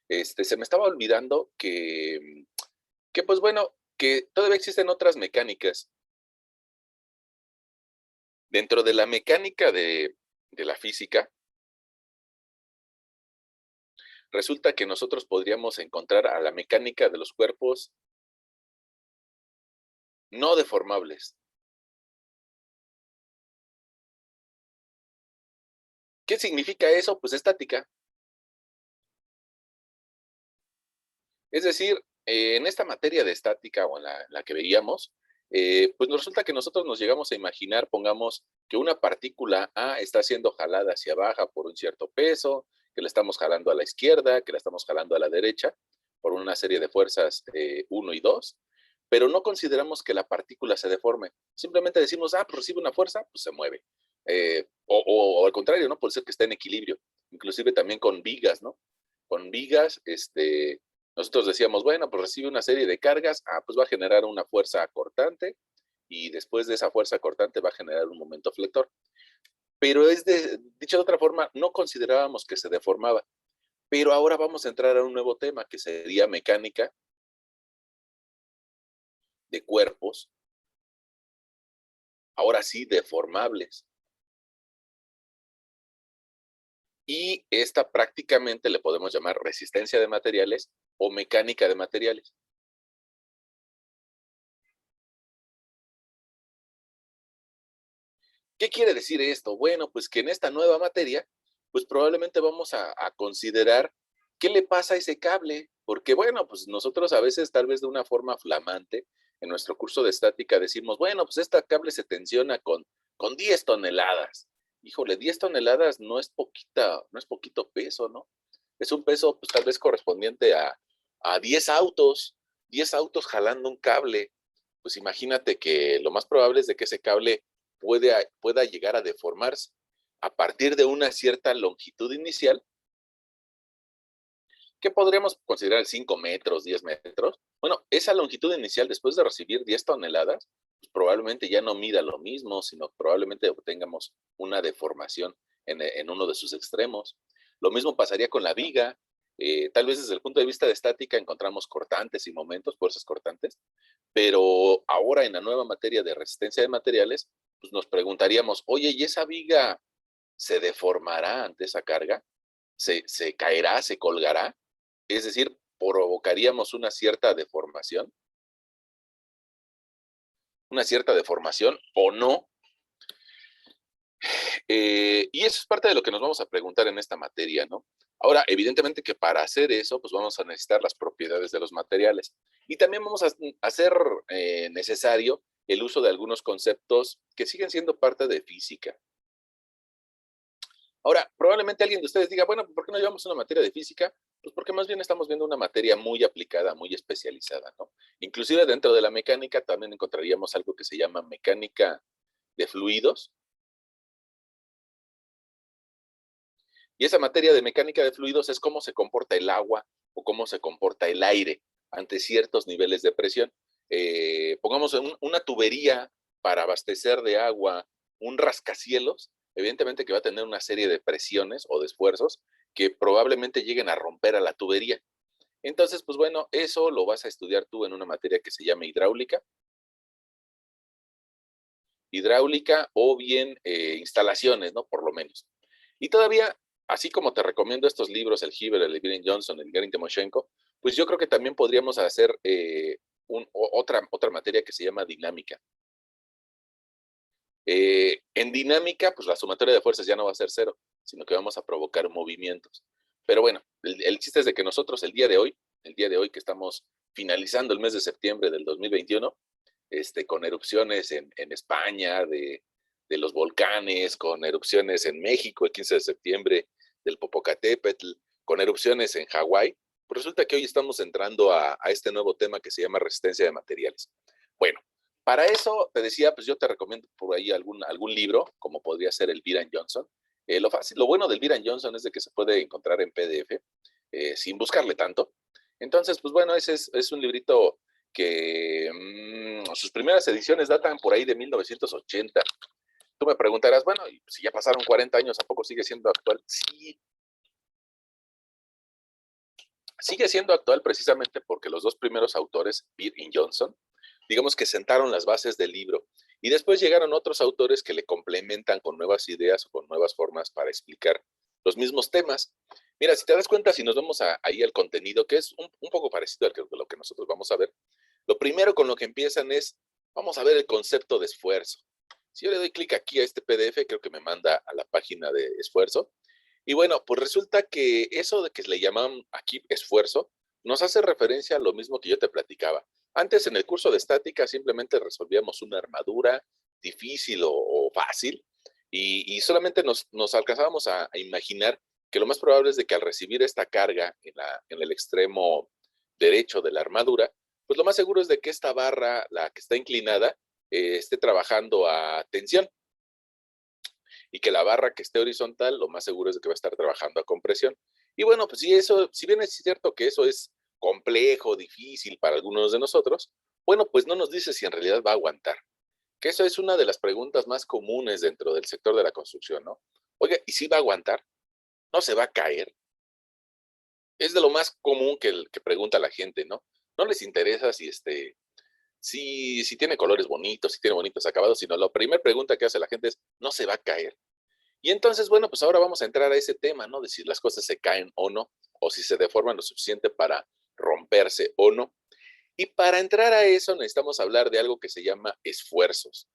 Se me estaba olvidando que pues bueno, que todavía existen otras mecánicas. Dentro de la mecánica de la física, resulta que nosotros podríamos encontrar a la mecánica de los cuerpos no deformables. ¿Qué significa eso? Pues estática. Es decir, en esta materia de estática o en la que veíamos, pues nos resulta que nosotros nos llegamos a imaginar, pongamos, que una partícula A está siendo jalada hacia abajo por un cierto peso, que la estamos jalando a la izquierda, que la estamos jalando a la derecha, por una serie de fuerzas 1 y 2, pero no consideramos que la partícula se deforme. Simplemente decimos, ah, pues recibe una fuerza, pues se mueve. O al contrario, ¿no? Puede ser que esté en equilibrio. Inclusive también con vigas, ¿no? Con vigas, nosotros decíamos, bueno, pues recibe una serie de cargas, pues va a generar una fuerza cortante y después de esa fuerza cortante va a generar un momento flector. Pero dicho de otra forma, no considerábamos que se deformaba. Pero ahora vamos a entrar a un nuevo tema que sería mecánica de cuerpos, ahora sí deformables. Y esta prácticamente le podemos llamar resistencia de materiales o mecánica de materiales. ¿Qué quiere decir esto? Bueno, pues que en esta nueva materia, pues probablemente vamos a considerar qué le pasa a ese cable, porque bueno, pues nosotros a veces tal vez de una forma flamante, en nuestro curso de estática decimos, bueno, pues este cable se tensiona con 10 toneladas. Híjole, 10 toneladas no es poquita, no es poquito peso, ¿no? Es un peso pues tal vez correspondiente a 10 autos jalando un cable. Pues imagínate que lo más probable es de que ese cable pueda llegar a deformarse a partir de una cierta longitud inicial, que podríamos considerar 5 metros, 10 metros. Bueno, esa longitud inicial, después de recibir 10 toneladas, pues probablemente ya no mida lo mismo, sino probablemente obtengamos una deformación en uno de sus extremos. Lo mismo pasaría con la viga. Tal vez desde el punto de vista de estática encontramos cortantes y momentos, fuerzas cortantes, pero ahora en la nueva materia de resistencia de materiales, pues nos preguntaríamos, oye, ¿y esa viga se deformará ante esa carga? ¿Se caerá, se colgará? Es decir, provocaríamos una cierta deformación o no. Y eso es parte de lo que nos vamos a preguntar en esta materia, ¿no? Ahora, evidentemente que para hacer eso, pues vamos a necesitar las propiedades de los materiales. Y también vamos a hacer necesario el uso de algunos conceptos que siguen siendo parte de física. Ahora, probablemente alguien de ustedes diga, bueno, ¿por qué no llevamos una materia de física? Pues porque más bien estamos viendo una materia muy aplicada, muy especializada, ¿no? Inclusive dentro de la mecánica también encontraríamos algo que se llama mecánica de fluidos. Y esa materia de mecánica de fluidos es cómo se comporta el agua o cómo se comporta el aire ante ciertos niveles de presión. Pongamos una tubería para abastecer de agua un rascacielos, evidentemente que va a tener una serie de presiones o de esfuerzos que probablemente lleguen a romper a la tubería. Entonces, pues bueno, eso lo vas a estudiar tú en una materia que se llama hidráulica o bien instalaciones, ¿no? Por lo menos. Y todavía, así como te recomiendo estos libros, el Hiver, el Levin Johnson, el Garen Timoshenko, pues yo creo que también podríamos hacer otra materia que se llama dinámica. En dinámica, pues la sumatoria de fuerzas ya no va a ser cero, sino que vamos a provocar movimientos. Pero bueno, el chiste es de que nosotros el día de hoy que estamos finalizando el mes de septiembre del 2021, con erupciones en España, de los volcanes, con erupciones en México el 15 de septiembre del Popocatépetl, con erupciones en Hawái, pues resulta que hoy estamos entrando a este nuevo tema que se llama resistencia de materiales. Bueno, para eso te decía, pues yo te recomiendo por ahí algún libro, como podría ser el Beer Johnson. Lo bueno del Beer Johnson es de que se puede encontrar en PDF, sin buscarle tanto. Entonces, pues bueno, ese es un librito que sus primeras ediciones datan por ahí de 1980. Tú me preguntarás, bueno, si ya pasaron 40 años, ¿a poco sigue siendo actual? Sí, sigue siendo actual precisamente porque los dos primeros autores, Beer y Johnson, digamos que sentaron las bases del libro y después llegaron otros autores que le complementan con nuevas ideas o con nuevas formas para explicar los mismos temas. Mira, si te das cuenta, si nos vamos ahí al contenido, que es un poco parecido a lo que nosotros vamos a ver, lo primero con lo que empiezan es, vamos a ver el concepto de esfuerzo. Si yo le doy clic aquí a este PDF, creo que me manda a la página de esfuerzo. Y bueno, pues resulta que eso de que le llaman aquí esfuerzo, nos hace referencia a lo mismo que yo te platicaba. Antes en el curso de estática simplemente resolvíamos una armadura difícil o fácil y solamente nos alcanzábamos a imaginar que lo más probable es de que al recibir esta carga en el extremo derecho de la armadura, pues lo más seguro es de que esta barra, la que está inclinada, esté trabajando a tensión y que la barra que esté horizontal, lo más seguro es de que va a estar trabajando a compresión. Y bueno, pues si bien es cierto que eso es complejo, difícil para algunos de nosotros, bueno, pues no nos dice si en realidad va a aguantar. Que eso es una de las preguntas más comunes dentro del sector de la construcción, ¿no? Oiga, ¿y si va a aguantar? ¿No se va a caer? Es de lo más común que pregunta la gente, ¿no? No les interesa si tiene colores bonitos, si tiene bonitos acabados, sino la primera pregunta que hace la gente es, ¿no se va a caer? Y entonces, bueno, pues ahora vamos a entrar a ese tema, ¿no? De si las cosas se caen o no, o si se deforman lo suficiente para romperse o no. Y para entrar a eso necesitamos hablar de algo que se llama esfuerzos.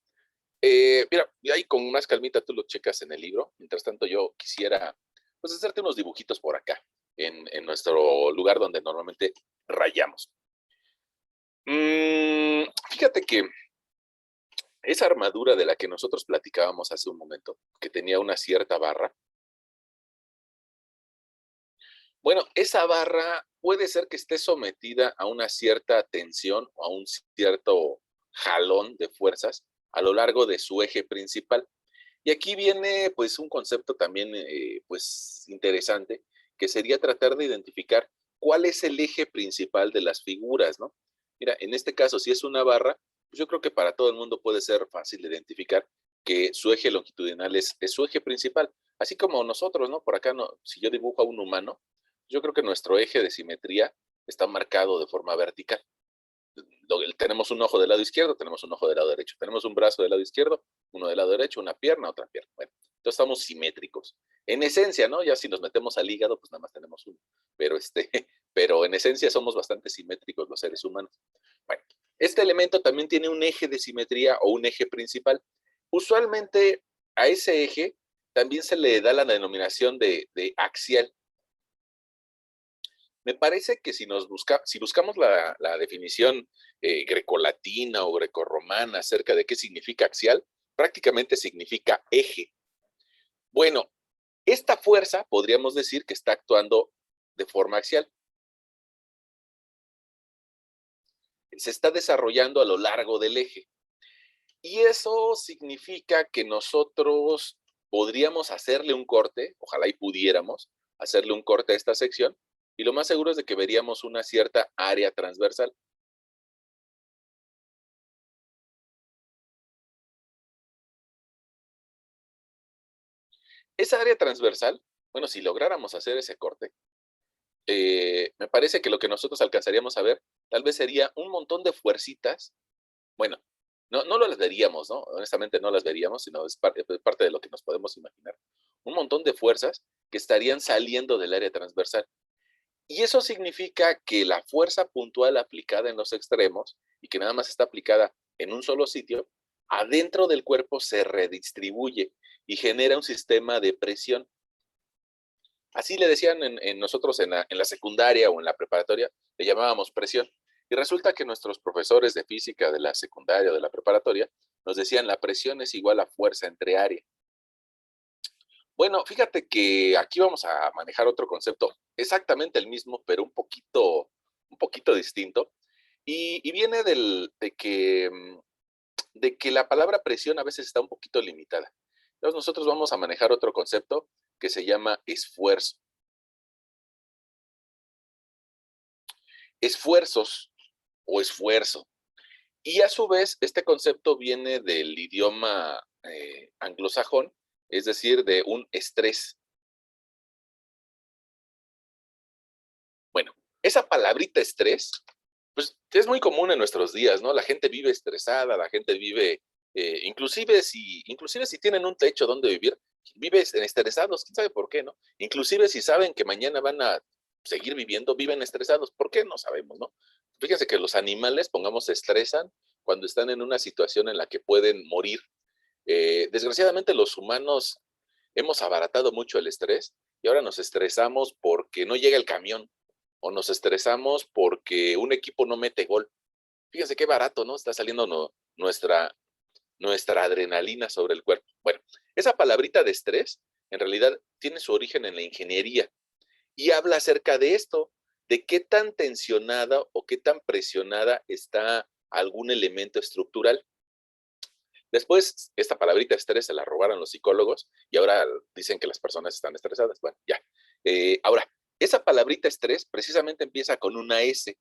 Mira, y ahí con más calmita tú lo checas en el libro. Mientras tanto, yo quisiera pues hacerte unos dibujitos por acá, en nuestro lugar donde normalmente rayamos. Fíjate que esa armadura de la que nosotros platicábamos hace un momento, que tenía una cierta barra, bueno, esa barra puede ser que esté sometida a una cierta tensión o a un cierto jalón de fuerzas a lo largo de su eje principal. Y aquí viene pues un concepto también pues interesante, que sería tratar de identificar cuál es el eje principal de las figuras, ¿no? Mira, en este caso, si es una barra, pues yo creo que para todo el mundo puede ser fácil de identificar que su eje longitudinal es su eje principal, así como nosotros, ¿no? Por acá, no, si yo dibujo a un humano, yo creo que nuestro eje de simetría está marcado de forma vertical. Tenemos un ojo del lado izquierdo, tenemos un ojo del lado derecho, tenemos un brazo del lado izquierdo, uno del lado derecho, una pierna, otra pierna. Bueno, entonces estamos simétricos. En esencia, ¿no? Ya si nos metemos al hígado, pues nada más tenemos uno. Pero, pero en esencia somos bastante simétricos los seres humanos. Bueno, este elemento también tiene un eje de simetría o un eje principal. Usualmente a ese eje también se le da la denominación de axial. Me parece que si buscamos la definición grecolatina o grecorromana acerca de qué significa axial, prácticamente significa eje. Bueno, esta fuerza podríamos decir que está actuando de forma axial. Se está desarrollando a lo largo del eje. Y eso significa que nosotros podríamos hacerle un corte, ojalá y pudiéramos hacerle un corte a esta sección, y lo más seguro es de que veríamos una cierta área transversal. Esa área transversal, bueno, si lográramos hacer ese corte, me parece que lo que nosotros alcanzaríamos a ver tal vez sería un montón de fuercitas. Bueno, no las veríamos, ¿no? Honestamente no las veríamos, sino es parte de lo que nos podemos imaginar. Un montón de fuerzas que estarían saliendo del área transversal. Y eso significa que la fuerza puntual aplicada en los extremos y que nada más está aplicada en un solo sitio, adentro del cuerpo se redistribuye y genera un sistema de presión. Así le decían nosotros en la secundaria o en la preparatoria, le llamábamos presión. Y resulta que nuestros profesores de física de la secundaria o de la preparatoria nos decían la presión es igual a fuerza entre área. Bueno, fíjate que aquí vamos a manejar otro concepto, exactamente el mismo, pero un poquito distinto. Y viene de que la palabra presión a veces está un poquito limitada. Entonces nosotros vamos a manejar otro concepto que se llama esfuerzo. Esfuerzos o esfuerzo. Y a su vez, este concepto viene del idioma anglosajón, es decir, de un estrés. Bueno, esa palabrita estrés, pues es muy común en nuestros días, ¿no? La gente vive estresada, la gente vive, inclusive si tienen un techo donde vivir, viven estresados, quién sabe por qué, ¿no? Inclusive si saben que mañana van a seguir viviendo, viven estresados. ¿Por qué? No sabemos, ¿no? Fíjense que los animales, pongamos, se estresan cuando están en una situación en la que pueden morir. Desgraciadamente los humanos hemos abaratado mucho el estrés y ahora nos estresamos porque no llega el camión o nos estresamos porque un equipo no mete gol. Fíjense qué barato, ¿no? Está saliendo nuestra adrenalina sobre el cuerpo. Bueno, esa palabrita de estrés en realidad tiene su origen en la ingeniería y habla acerca de esto, de qué tan tensionada o qué tan presionada está algún elemento estructural. Después, esta palabrita estrés se la robaron los psicólogos y ahora dicen que las personas están estresadas. Bueno, ya. Ahora, esa palabrita estrés precisamente empieza con una S.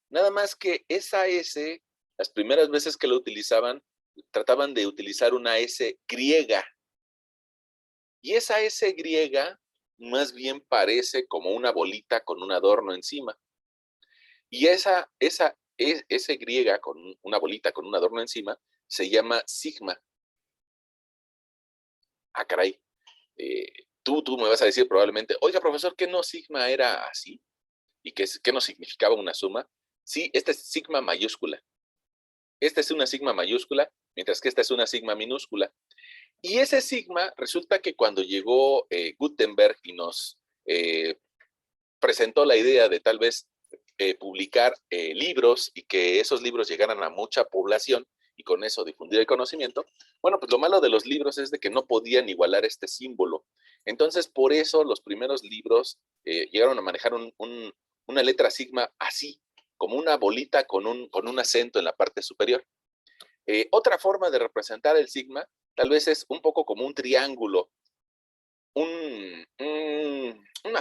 Nada más que esa S, las primeras veces que lo utilizaban, trataban de utilizar una S griega. Y esa S griega más bien parece como una bolita con un adorno encima. Y esa S griega con una bolita con un adorno encima se llama sigma. Ah, caray. Tú me vas a decir probablemente, oiga, profesor, ¿qué no sigma era así? ¿Y qué no significaba una suma? Sí, esta es sigma mayúscula. Esta es una sigma mayúscula, mientras que esta es una sigma minúscula. Y ese sigma resulta que cuando llegó Gutenberg y nos presentó la idea de tal vez publicar libros y que esos libros llegaran a mucha población y con eso difundir el conocimiento, bueno, pues lo malo de los libros es de que no podían igualar este símbolo. Entonces, por eso los primeros libros llegaron a manejar una letra sigma así, como una bolita con un acento en la parte superior. Otra forma de representar el sigma tal vez es un poco como un triángulo, una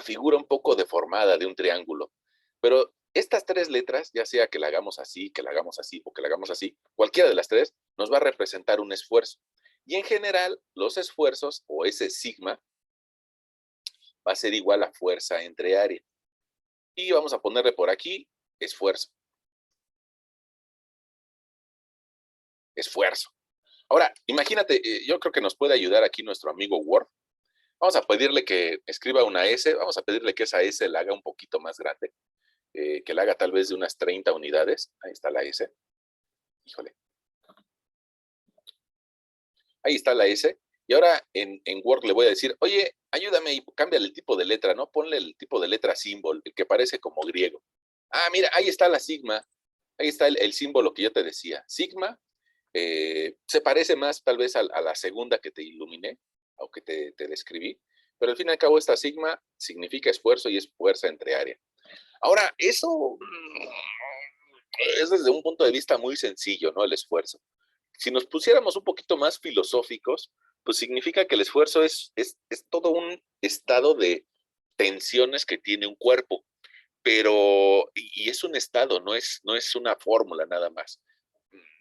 figura un poco deformada de un triángulo. Pero estas tres letras, ya sea que la hagamos así, que la hagamos así o que la hagamos así, cualquiera de las tres nos va a representar un esfuerzo. Y en general, los esfuerzos o ese sigma va a ser igual a fuerza entre área. Y vamos a ponerle por aquí esfuerzo. Esfuerzo. Ahora, imagínate, yo creo que nos puede ayudar aquí nuestro amigo Word. Vamos a pedirle que escriba una S, vamos a pedirle que esa S la haga un poquito más grande, que la haga tal vez de unas 30 unidades. Ahí está la S. Híjole. Ahí está la S. Y ahora en Word le voy a decir, oye, ayúdame y cámbiale el tipo de letra, ¿no? Ponle el tipo de letra símbolo, el que parece como griego. Ah, mira, ahí está la sigma. Ahí está el símbolo que yo te decía. Sigma se parece más tal vez a la segunda que te iluminé, o que te describí, pero al fin y al cabo esta sigma significa esfuerzo y es fuerza entre área. Ahora, eso es desde un punto de vista muy sencillo, ¿no? El esfuerzo. Si nos pusiéramos un poquito más filosóficos, pues significa que el esfuerzo es todo un estado de tensiones que tiene un cuerpo, pero, y es un estado, no es una fórmula nada más.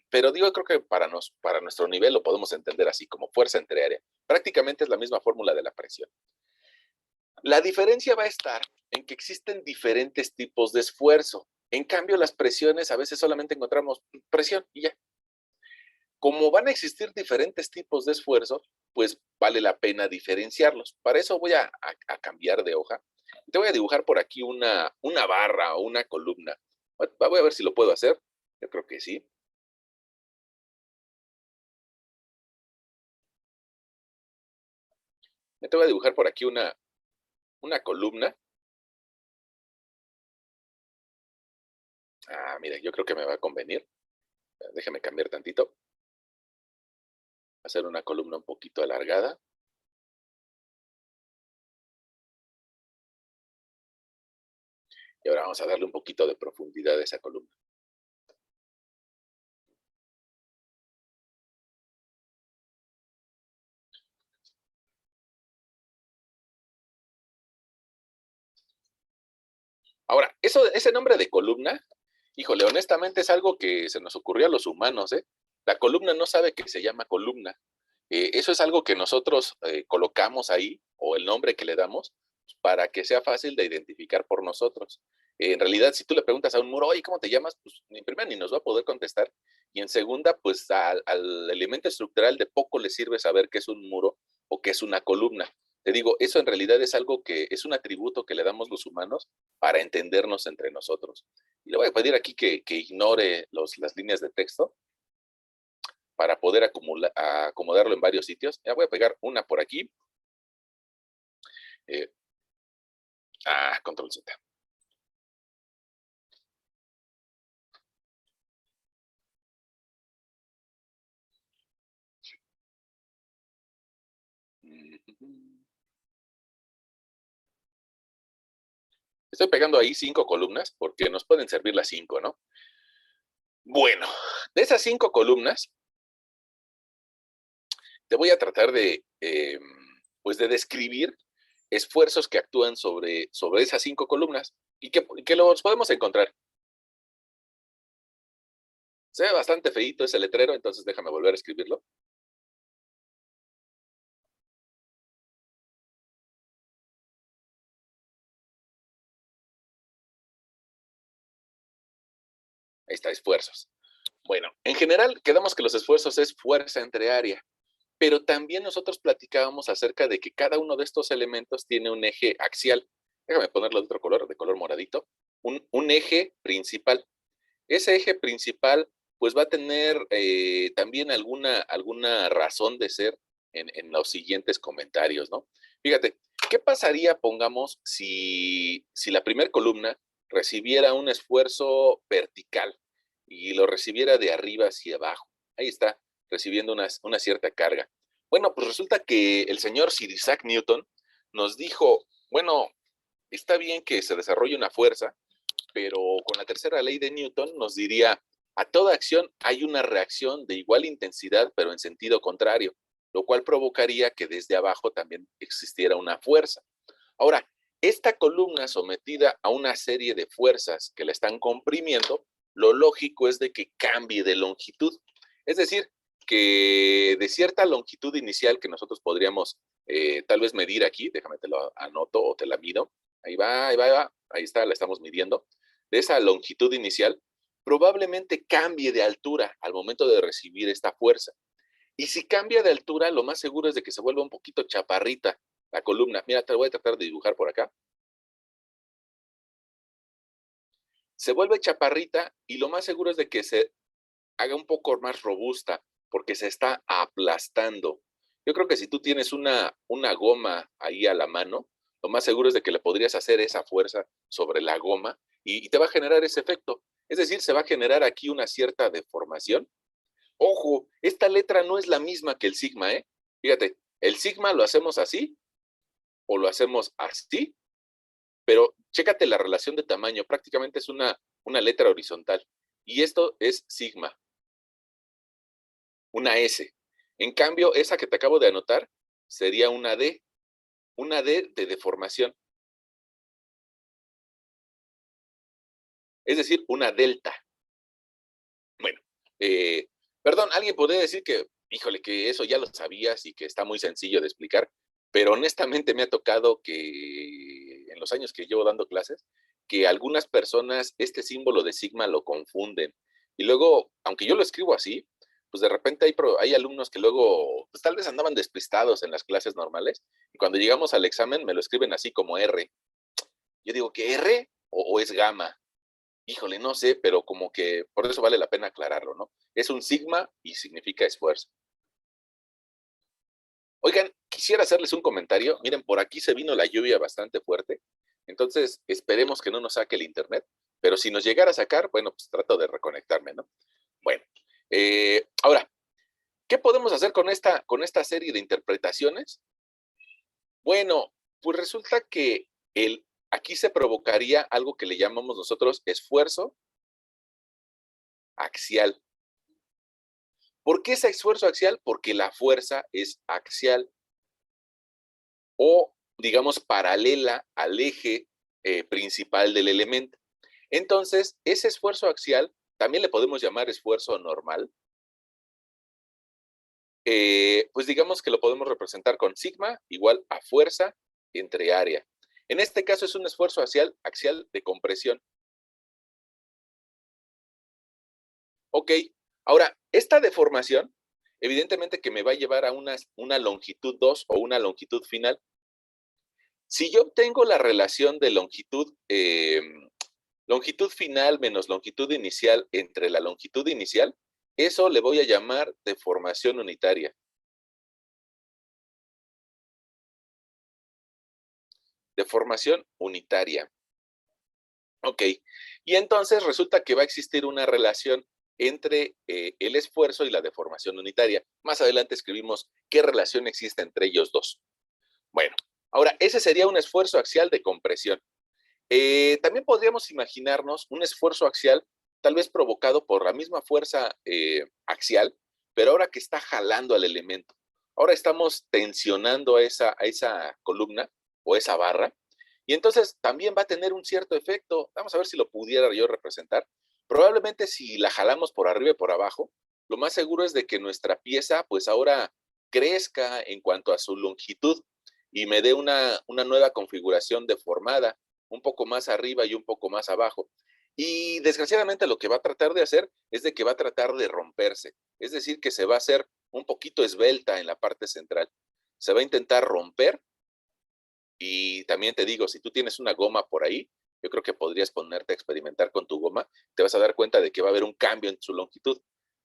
Pero digo, creo que para nuestro nivel lo podemos entender así, como fuerza entre área. Prácticamente es la misma fórmula de la presión. La diferencia va a estar en que existen diferentes tipos de esfuerzo. En cambio, las presiones a veces solamente encontramos presión y ya. Como van a existir diferentes tipos de esfuerzo, pues vale la pena diferenciarlos. Para eso voy a cambiar de hoja. Te voy a dibujar por aquí una barra o una columna. Voy a ver si lo puedo hacer. Yo creo que sí. Te voy a dibujar por aquí una columna. Ah, mira, yo creo que me va a convenir. Déjame cambiar tantito. Hacer una columna un poquito alargada. Y ahora vamos a darle un poquito de profundidad a esa columna. Ahora, ese nombre de columna, híjole, honestamente es algo que se nos ocurrió a los humanos, ¿eh? La columna no sabe que se llama columna. Eso es algo que nosotros colocamos ahí, o el nombre que le damos, para que sea fácil de identificar por nosotros. En realidad, si tú le preguntas a un muro, oye, ¿cómo te llamas? Pues en primera ni nos va a poder contestar, y en segunda, pues al elemento estructural de poco le sirve saber qué es un muro o qué es una columna. Te digo, eso en realidad es algo que es un atributo que le damos los humanos para entendernos entre nosotros. Y le voy a pedir aquí que ignore las líneas de texto para poder acomodarlo en varios sitios. Ya voy a pegar una por aquí. eh, Control Z. Estoy pegando ahí 5 columnas porque nos pueden servir las 5, ¿no? Bueno, de esas 5 columnas, te voy a tratar pues de describir esfuerzos que actúan sobre esas 5 columnas y que los podemos encontrar. Se ve bastante feíto ese letrero, entonces déjame volver a escribirlo. Ahí está, esfuerzos. Bueno, en general quedamos que los esfuerzos es fuerza entre área, pero también nosotros platicábamos acerca de que cada uno de estos elementos tiene un eje axial. Déjame ponerlo de otro color, de color moradito. Un eje principal. Ese eje principal pues va a tener también alguna razón de ser en los siguientes comentarios, ¿no? Fíjate, ¿qué pasaría, pongamos, si la primera columna recibiera un esfuerzo vertical y lo recibiera de arriba hacia abajo? Ahí está, recibiendo una cierta carga. Bueno, pues resulta que el señor Sir Isaac Newton nos dijo, bueno, está bien que se desarrolle una fuerza, pero con la tercera ley de Newton nos diría, a toda acción hay una reacción de igual intensidad, pero en sentido contrario, lo cual provocaría que desde abajo también existiera una fuerza. Ahora, esta columna sometida a una serie de fuerzas que la están comprimiendo, lo lógico es de que cambie de longitud. Es decir, que de cierta longitud inicial que nosotros podríamos tal vez medir aquí, déjame te lo anoto o te la mido, ahí va, ahí va, ahí va, ahí está, la estamos midiendo, de esa longitud inicial, probablemente cambie de altura al momento de recibir esta fuerza. Y si cambia de altura, lo más seguro es de que se vuelva un poquito chaparrita la columna. Mira, te voy a tratar de dibujar por acá. Se vuelve chaparrita y lo más seguro es de que se haga un poco más robusta porque se está aplastando. Yo creo que si tú tienes una goma ahí a la mano, lo más seguro es de que le podrías hacer esa fuerza sobre la goma y te va a generar ese efecto. Es decir, se va a generar aquí una cierta deformación. Ojo, esta letra no es la misma que el sigma, ¿eh? Fíjate, el sigma lo hacemos así o lo hacemos así, pero chécate la relación de tamaño, prácticamente es una letra horizontal. Y esto es sigma, una S. En cambio, esa que te acabo de anotar sería una D de deformación. Es decir, una delta. Bueno, perdón, alguien podría decir que, híjole, que eso ya lo sabías y que está muy sencillo de explicar, pero honestamente me ha tocado que en los años que llevo dando clases, que algunas personas este símbolo de sigma lo confunden. Y luego, aunque yo lo escribo así, pues de repente hay alumnos que luego, pues tal vez andaban despistados en las clases normales, y cuando llegamos al examen me lo escriben así como R. Yo digo, ¿qué R o es gamma? Híjole, no sé, pero como que por eso vale la pena aclararlo, ¿no? Es un sigma y significa esfuerzo. Oigan, quisiera hacerles un comentario. Miren, por aquí se vino la lluvia bastante fuerte, entonces esperemos que no nos saque el internet, pero si nos llegara a sacar, bueno, pues trato de reconectarme, ¿no? Bueno, ahora, ¿qué podemos hacer con esta serie de interpretaciones? Bueno, pues resulta que aquí se provocaría algo que le llamamos nosotros esfuerzo axial. ¿Por qué ese esfuerzo axial? Porque la fuerza es axial o, digamos, paralela al eje principal del elemento. Entonces, ese esfuerzo axial también le podemos llamar esfuerzo normal. Pues digamos que lo podemos representar con sigma igual a fuerza entre área. En este caso es un esfuerzo axial de compresión. Ok, ahora, esta deformación, evidentemente que me va a llevar a una longitud 2 o una longitud final. Si yo obtengo la relación de longitud final menos longitud inicial entre la longitud inicial, eso le voy a llamar deformación unitaria. Deformación unitaria. Ok, y entonces resulta que va a existir una relación entre el esfuerzo y la deformación unitaria. Más adelante escribimos qué relación existe entre ellos dos. Bueno, ahora ese sería un esfuerzo axial de compresión. También podríamos imaginarnos un esfuerzo axial, tal vez provocado por la misma fuerza axial, pero ahora que está jalando al elemento. Ahora estamos tensionando a esa columna o esa barra, y entonces también va a tener un cierto efecto. Vamos a ver si lo pudiera yo representar. Probablemente si la jalamos por arriba y por abajo, lo más seguro es de que nuestra pieza pues ahora crezca en cuanto a su longitud y me dé una nueva configuración deformada, un poco más arriba y un poco más abajo. Y desgraciadamente lo que va a tratar de hacer es de que va a tratar de romperse, es decir, que se va a hacer un poquito esbelta en la parte central. Se va a intentar romper y también te digo, si tú tienes una goma por ahí, yo creo que podrías ponerte a experimentar con tu goma, te vas a dar cuenta de que va a haber un cambio en su longitud.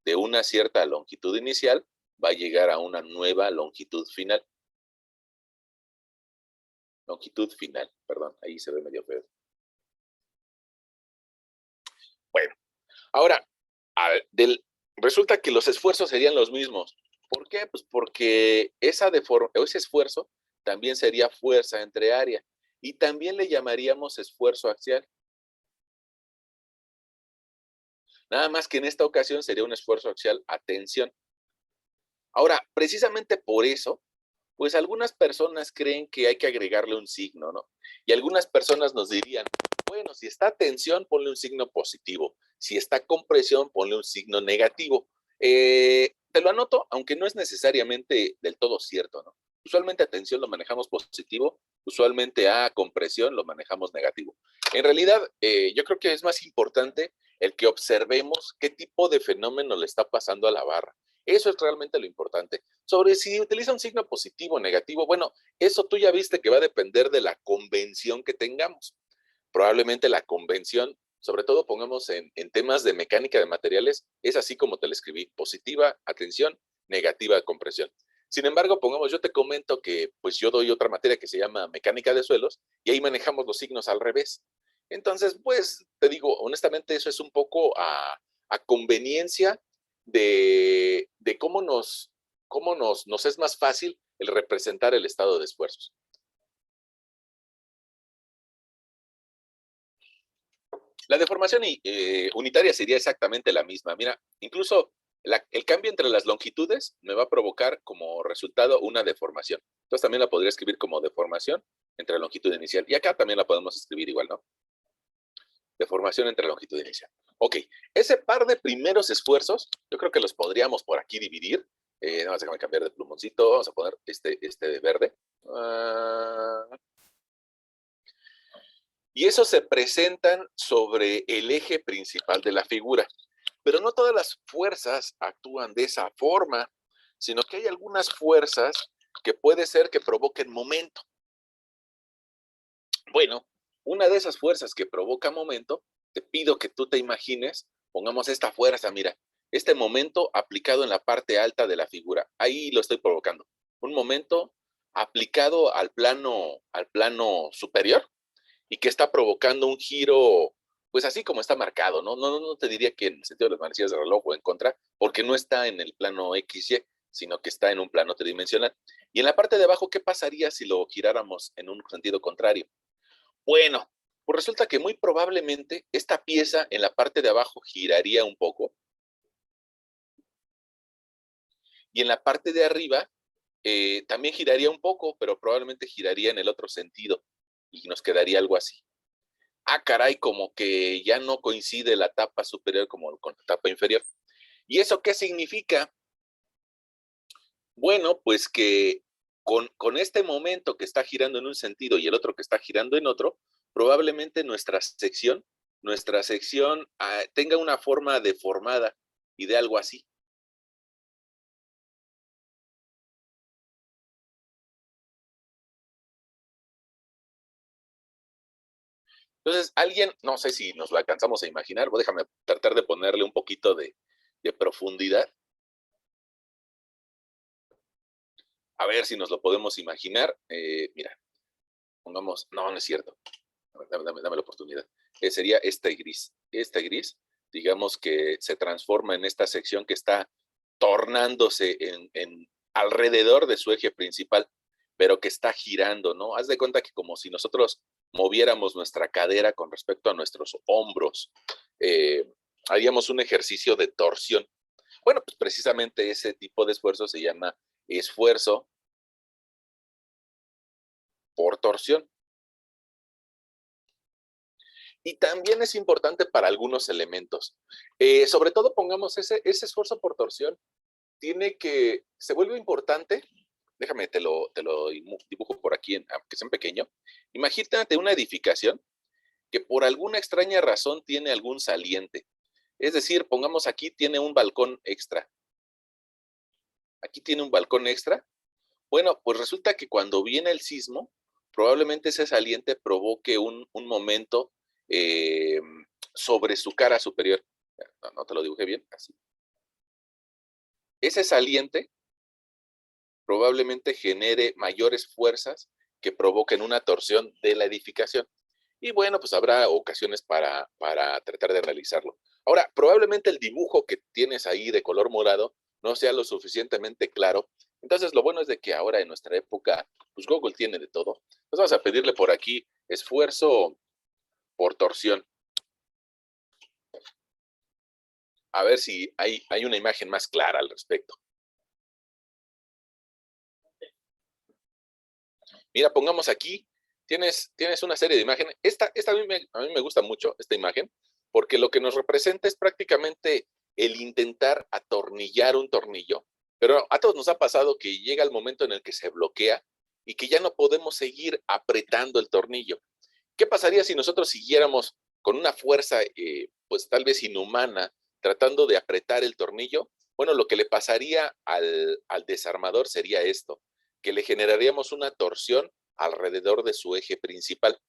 De una cierta longitud inicial va a llegar a una nueva longitud final. Longitud final, perdón, ahí se ve medio feo. Bueno, ahora, resulta que los esfuerzos serían los mismos. ¿Por qué? Pues porque ese esfuerzo también sería fuerza entre área y también le llamaríamos esfuerzo axial. Nada más que en esta ocasión sería un esfuerzo axial a tensión. Ahora, precisamente por eso, pues algunas personas creen que hay que agregarle un signo, ¿no? Y algunas personas nos dirían, bueno, si está tensión, ponle un signo positivo. Si está compresión, ponle un signo negativo. Te lo anoto, aunque no es necesariamente del todo cierto, ¿no? Usualmente a tensión lo manejamos positivo, usualmente a compresión lo manejamos negativo. En realidad, yo creo que es más importante el que observemos qué tipo de fenómeno le está pasando a la barra. Eso es realmente lo importante. Sobre si utiliza un signo positivo o negativo, bueno, eso tú ya viste que va a depender de la convención que tengamos. Probablemente la convención, sobre todo pongamos en temas de mecánica de materiales, es así como te la escribí, positiva, atención, negativa, compresión. Sin embargo, pongamos, yo te comento que pues yo doy otra materia que se llama mecánica de suelos y ahí manejamos los signos al revés. Entonces, pues te digo, honestamente, eso es un poco a conveniencia de cómo nos es más fácil el representar el estado de esfuerzos. La deformación unitaria sería exactamente la misma. Mira, incluso el cambio entre las longitudes me va a provocar como resultado una deformación. Entonces también la podría escribir como deformación entre la longitud inicial. Y acá también la podemos escribir igual, ¿no? Deformación entre la longitud inicial. Ok, ese par de primeros esfuerzos, yo creo que los podríamos por aquí dividir. Nada más déjame cambiar de plumoncito. Vamos a poner este de verde. Y esos se presentan sobre el eje principal de la figura. Pero no todas las fuerzas actúan de esa forma, sino que hay algunas fuerzas que puede ser que provoquen momento. Bueno, una de esas fuerzas que provoca momento, te pido que tú te imagines, pongamos esta fuerza, mira, este momento aplicado en la parte alta de la figura. Ahí lo estoy provocando. Un momento aplicado al plano superior y que está provocando un giro, pues así como está marcado, ¿no? No te diría que en el sentido de las manecillas de reloj o en contra, porque no está en el plano XY, sino que está en un plano tridimensional. Y en la parte de abajo, ¿qué pasaría si lo giráramos en un sentido contrario? Bueno, pues resulta que muy probablemente esta pieza en la parte de abajo giraría un poco y en la parte de arriba también giraría un poco, pero probablemente giraría en el otro sentido y nos quedaría algo así. Ah, caray, como que ya no coincide la tapa superior como con la tapa inferior. ¿Y eso qué significa? Bueno, pues que Con este momento que está girando en un sentido y el otro que está girando en otro, probablemente nuestra sección tenga una forma deformada y de algo así. Entonces, alguien, no sé si nos lo alcanzamos a imaginar, déjame tratar de ponerle un poquito de profundidad, a ver si nos lo podemos imaginar. Mira, pongamos, no, no es cierto, dame la oportunidad. Sería este gris, digamos que se transforma en esta sección que está tornándose alrededor de su eje principal, pero que está girando, ¿no? Haz de cuenta que como si nosotros moviéramos nuestra cadera con respecto a nuestros hombros, eh, haríamos un ejercicio de torsión. Bueno, pues precisamente ese tipo de esfuerzo se llama esfuerzo por torsión. Y también es importante para algunos elementos. Sobre todo pongamos ese esfuerzo por torsión, se vuelve importante, déjame, te lo dibujo por aquí, aunque sea en pequeño. Imagínate una edificación que por alguna extraña razón tiene algún saliente. Es decir, pongamos aquí tiene un balcón extra. Aquí tiene un balcón extra. Bueno, pues resulta que cuando viene el sismo, probablemente ese saliente provoque un momento eh, sobre su cara superior. No, no te lo dibujé bien, así. Ese saliente probablemente genere mayores fuerzas que provoquen una torsión de la edificación. Y bueno, pues habrá ocasiones para tratar de realizarlo. Ahora, probablemente el dibujo que tienes ahí de color morado no sea lo suficientemente claro. Entonces, lo bueno es de que ahora en nuestra época, pues Google tiene de todo. Entonces vamos a pedirle por aquí esfuerzo por torsión. A ver si hay una imagen más clara al respecto. Mira, pongamos aquí, tienes una serie de imágenes. Esta a mí me gusta mucho, esta imagen, porque lo que nos representa es prácticamente el intentar atornillar un tornillo. Pero a todos nos ha pasado que llega el momento en el que se bloquea y que ya no podemos seguir apretando el tornillo. ¿Qué pasaría si nosotros siguiéramos con una fuerza, pues tal vez inhumana, tratando de apretar el tornillo? Bueno, lo que le pasaría al desarmador sería esto, que le generaríamos una torsión alrededor de su eje principal.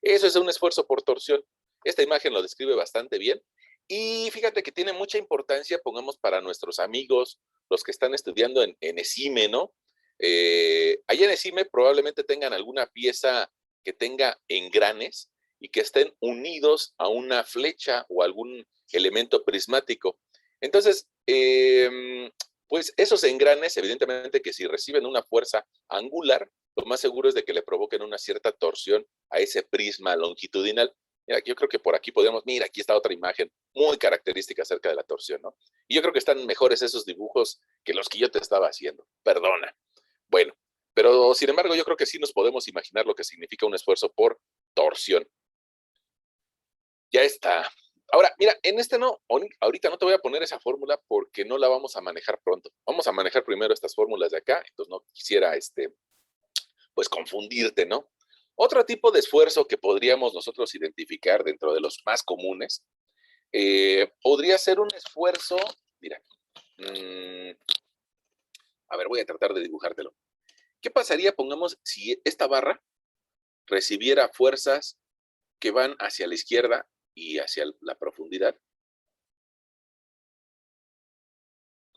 Eso es un esfuerzo por torsión. Esta imagen lo describe bastante bien. Y fíjate que tiene mucha importancia, pongamos para nuestros amigos, los que están estudiando en ESIME, ¿no? Allá en ESIME probablemente tengan alguna pieza que tenga engranes y que estén unidos a una flecha o algún elemento prismático. Entonces, pues esos engranes, evidentemente que si reciben una fuerza angular, lo más seguro es de que le provoquen una cierta torsión a ese prisma longitudinal. Mira, yo creo que por aquí podemos, mira, aquí está otra imagen muy característica acerca de la torsión, ¿no? Y yo creo que están mejores esos dibujos que los que yo te estaba haciendo. Perdona. Bueno, pero sin embargo, yo creo que sí nos podemos imaginar lo que significa un esfuerzo por torsión. Ya está. Ahora, mira, en este no, ahorita no te voy a poner esa fórmula porque no la vamos a manejar pronto. Vamos a manejar primero estas fórmulas de acá, entonces no quisiera, pues confundirte, ¿no? Otro tipo de esfuerzo que podríamos nosotros identificar dentro de los más comunes, podría ser un esfuerzo, mira, a ver, voy a tratar de dibujártelo. ¿Qué pasaría, pongamos, si esta barra recibiera fuerzas que van hacia la izquierda y hacia la profundidad?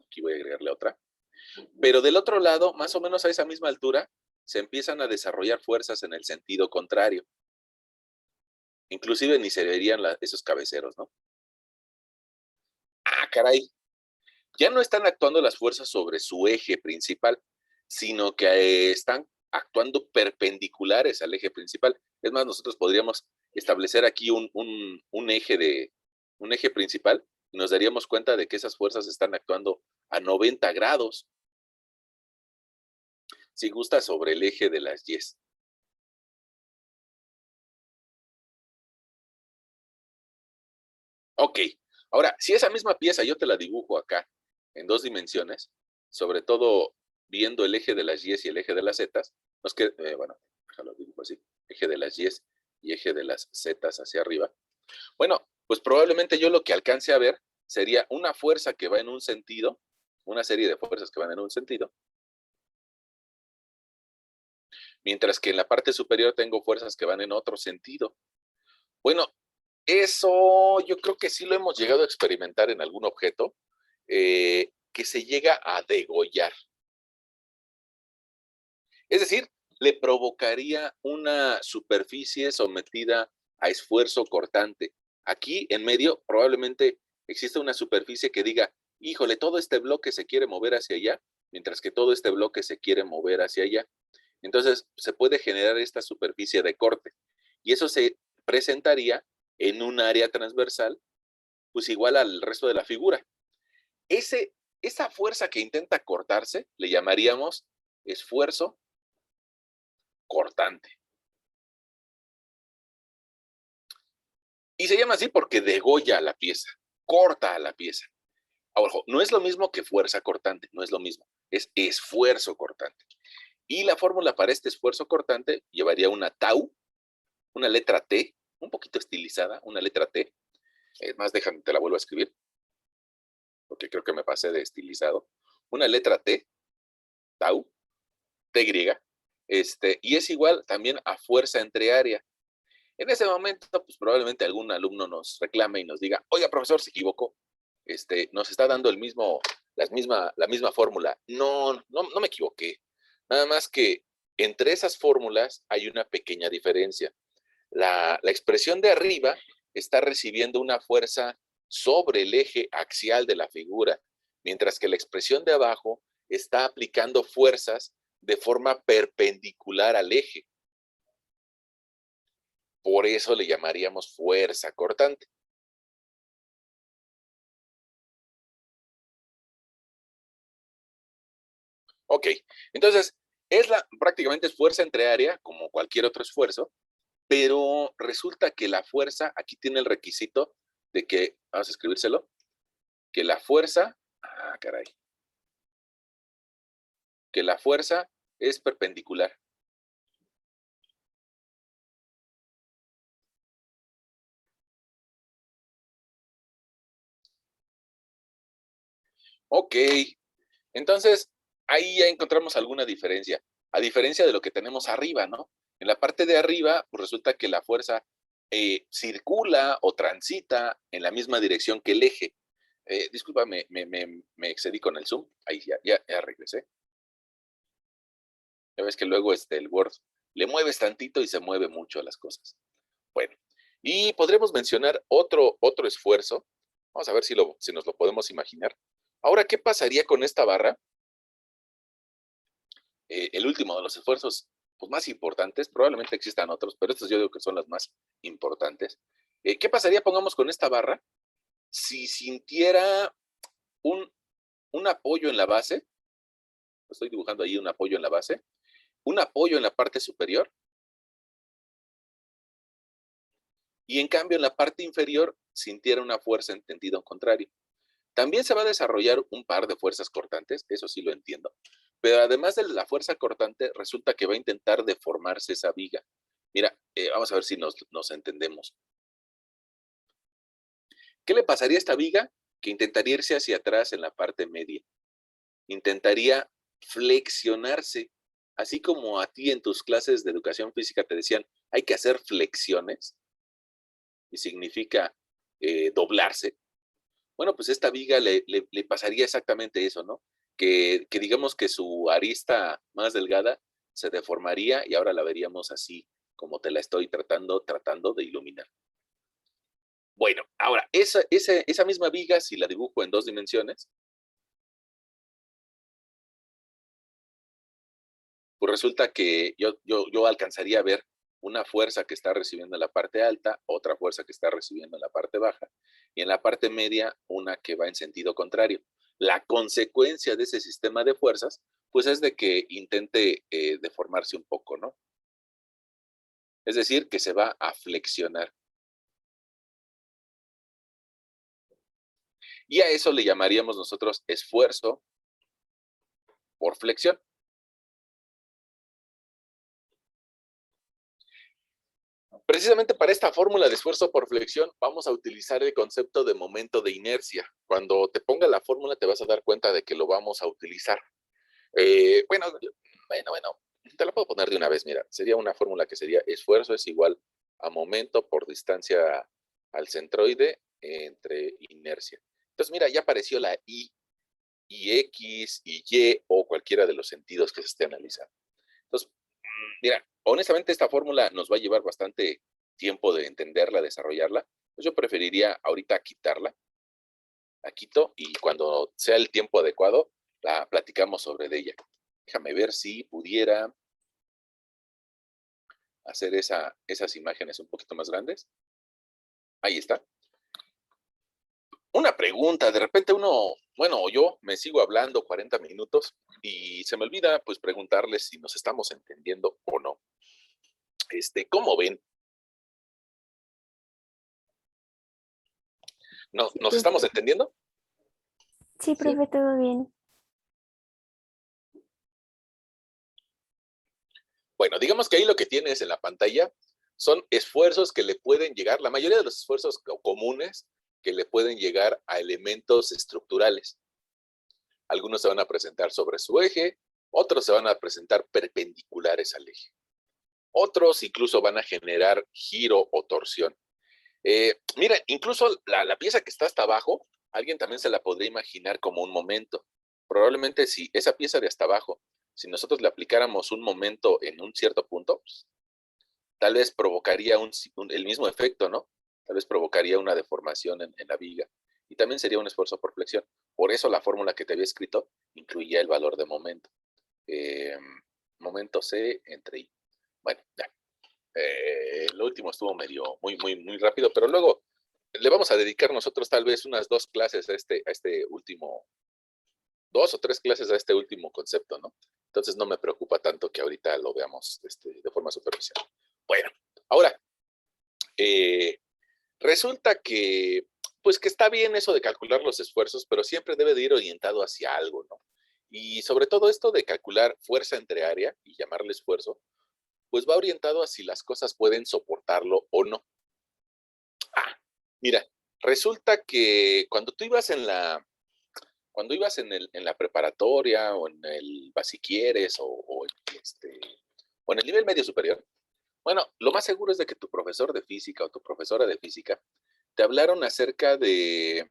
Aquí voy a agregarle otra. Pero del otro lado, más o menos a esa misma altura, se empiezan a desarrollar fuerzas en el sentido contrario. Inclusive ni se verían esos cabeceros, ¿no? Ah, caray. Ya no están actuando las fuerzas sobre su eje principal, sino que están actuando perpendiculares al eje principal. Es más, nosotros podríamos establecer aquí un eje principal y nos daríamos cuenta de que esas fuerzas están actuando a 90 grados, si gusta, sobre el eje de las yes. Ok, ahora, si esa misma pieza yo te la dibujo acá en dos dimensiones, sobre todo viendo el eje de las Y y el eje de las Z, nos queda, bueno, déjalo dibujo así, eje de las Y y eje de las Z hacia arriba. Bueno, pues probablemente yo lo que alcance a ver sería una fuerza que va en un sentido, una serie de fuerzas que van en un sentido, mientras que en la parte superior tengo fuerzas que van en otro sentido. Bueno, eso yo creo que sí lo hemos llegado a experimentar en algún objeto que se llega a degollar. Es decir, le provocaría una superficie sometida a esfuerzo cortante. Aquí en medio probablemente existe una superficie que diga, híjole, todo este bloque se quiere mover hacia allá, mientras que todo este bloque se quiere mover hacia allá. Entonces se puede generar esta superficie de corte y eso se presentaría en un área transversal, pues igual al resto de la figura. Ese, esa fuerza que intenta cortarse le llamaríamos esfuerzo cortante. Y se llama así porque degolla a la pieza, corta a la pieza. Ahora, ojo, no es lo mismo que fuerza cortante, no es lo mismo, es esfuerzo cortante. Y la fórmula para este esfuerzo cortante llevaría una tau, una letra T, un poquito estilizada, una letra T. Es más, déjame, te la vuelvo a escribir, porque creo que me pasé de estilizado. Una letra T, tau, T griega, y es igual también a fuerza entre área. En ese momento, pues probablemente algún alumno nos reclame y nos diga, oiga, profesor, se equivocó. Nos está dando la misma fórmula. No me equivoqué. Nada más que entre esas fórmulas hay una pequeña diferencia. La expresión de arriba está recibiendo una fuerza sobre el eje axial de la figura, mientras que la expresión de abajo está aplicando fuerzas de forma perpendicular al eje. Por eso le llamaríamos fuerza cortante. Ok, entonces prácticamente es fuerza entre área, como cualquier otro esfuerzo, pero resulta que la fuerza, aquí tiene el requisito de que, vamos a escribírselo, que la fuerza, caray, que la fuerza es perpendicular. Ok, entonces ahí ya encontramos alguna diferencia, a diferencia de lo que tenemos arriba, ¿no? En la parte de arriba, pues resulta que la fuerza circula o transita en la misma dirección que el eje. Disculpa, me excedí con el zoom. Ahí ya regresé. Ya ves que luego el Word le mueves tantito y se mueve mucho las cosas. Bueno, y podremos mencionar otro esfuerzo. Vamos a ver si nos lo podemos imaginar. Ahora, ¿qué pasaría con esta barra? El último de los esfuerzos pues, más importantes, probablemente existan otros, pero estos yo digo que son los más importantes. ¿Qué pasaría, pongamos, con esta barra si sintiera un, un apoyo en la base? Estoy dibujando ahí un apoyo en la base, un apoyo en la parte superior, y en cambio en la parte inferior sintiera una fuerza en sentido contrario. También se va a desarrollar un par de fuerzas cortantes, eso sí lo entiendo, pero además de la fuerza cortante, resulta que va a intentar deformarse esa viga. Mira, vamos a ver si nos entendemos. ¿Qué le pasaría a esta viga? Que intentaría irse hacia atrás en la parte media. Intentaría flexionarse, así como a ti en tus clases de educación física te decían, hay que hacer flexiones, y significa doblarse. Bueno, pues esta viga le pasaría exactamente eso, ¿no? Que digamos que su arista más delgada se deformaría y ahora la veríamos así, como te la estoy tratando de iluminar. Bueno, ahora, esa misma viga, si la dibujo en dos dimensiones, pues resulta que yo alcanzaría a ver una fuerza que está recibiendo en la parte alta, otra fuerza que está recibiendo en la parte baja, y en la parte media una que va en sentido contrario. La consecuencia de ese sistema de fuerzas, pues es de que intente deformarse un poco, ¿no? Es decir, que se va a flexionar. Y a eso le llamaríamos nosotros esfuerzo por flexión. Precisamente para esta fórmula de esfuerzo por flexión vamos a utilizar el concepto de momento de inercia. Cuando te ponga la fórmula te vas a dar cuenta de que lo vamos a utilizar. Bueno, te la puedo poner de una vez, mira, sería una fórmula que sería esfuerzo es igual a momento por distancia al centroide entre inercia. Entonces, mira, ya apareció la y X, y Y, o cualquiera de los sentidos que se esté analizando. Entonces, mira, honestamente esta fórmula nos va a llevar bastante tiempo de entenderla, desarrollarla. Pues yo preferiría ahorita quitarla, la quito, y cuando sea el tiempo adecuado, la platicamos sobre ella. Déjame ver si pudiera hacer esas imágenes un poquito más grandes. Ahí está. Una pregunta, de repente bueno, yo me sigo hablando 40 minutos y se me olvida pues preguntarles si nos estamos entendiendo o no. ¿Cómo ven? Sí, ¿Nos profe. estamos entendiendo? Sí, Sí. profe, todo bien. Bueno, digamos que ahí lo que tienes en la pantalla son esfuerzos que le pueden llegar, la mayoría de los esfuerzos comunes que le pueden llegar a elementos estructurales. Algunos se van a presentar sobre su eje, otros se van a presentar perpendiculares al eje. Otros incluso van a generar giro o torsión. Mira, incluso la pieza que está hasta abajo, alguien también se la podría imaginar como un momento. Probablemente si esa pieza de hasta abajo, si nosotros le aplicáramos un momento en un cierto punto, pues, tal vez provocaría el mismo efecto, ¿no? Tal vez provocaría una deformación en la viga. Y también sería un esfuerzo por flexión. Por eso la fórmula que te había escrito incluía el valor de momento. Eh, Momento C entre I. Bueno, ya. Lo último estuvo muy rápido, pero luego le vamos a dedicar nosotros tal vez unas 2 clases a este último, 2 o 3 clases a este último concepto, ¿no? Entonces no me preocupa tanto que ahorita lo veamos de forma superficial. Bueno, ahora, eh, resulta que, pues que está bien eso de calcular los esfuerzos, pero siempre debe de ir orientado hacia algo, ¿no? Y sobre todo esto de calcular fuerza entre área y llamarle esfuerzo, pues va orientado a si las cosas pueden soportarlo o no. Ah, mira, resulta que cuando ibas en la preparatoria o en el basiquieres o en el nivel medio superior, bueno, lo más seguro es de que tu profesor de física o tu profesora de física te hablaron acerca de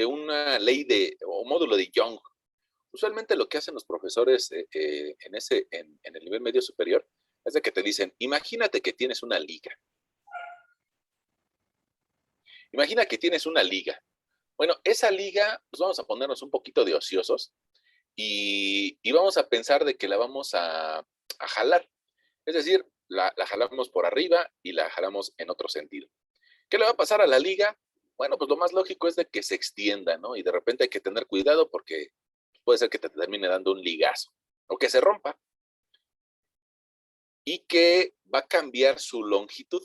una o módulo de Young. Usualmente lo que hacen los profesores en el nivel medio superior es de que te dicen, imagínate que tienes una liga. Imagina que tienes una liga. Bueno, esa liga, pues vamos a ponernos un poquito de ociosos y vamos a pensar de que la vamos a jalar. Es decir, la jalamos por arriba y la jalamos en otro sentido. ¿Qué le va a pasar a la liga? Bueno, pues lo más lógico es de que se extienda, ¿no? Y de repente hay que tener cuidado porque puede ser que te termine dando un ligazo o que se rompa y que va a cambiar su longitud.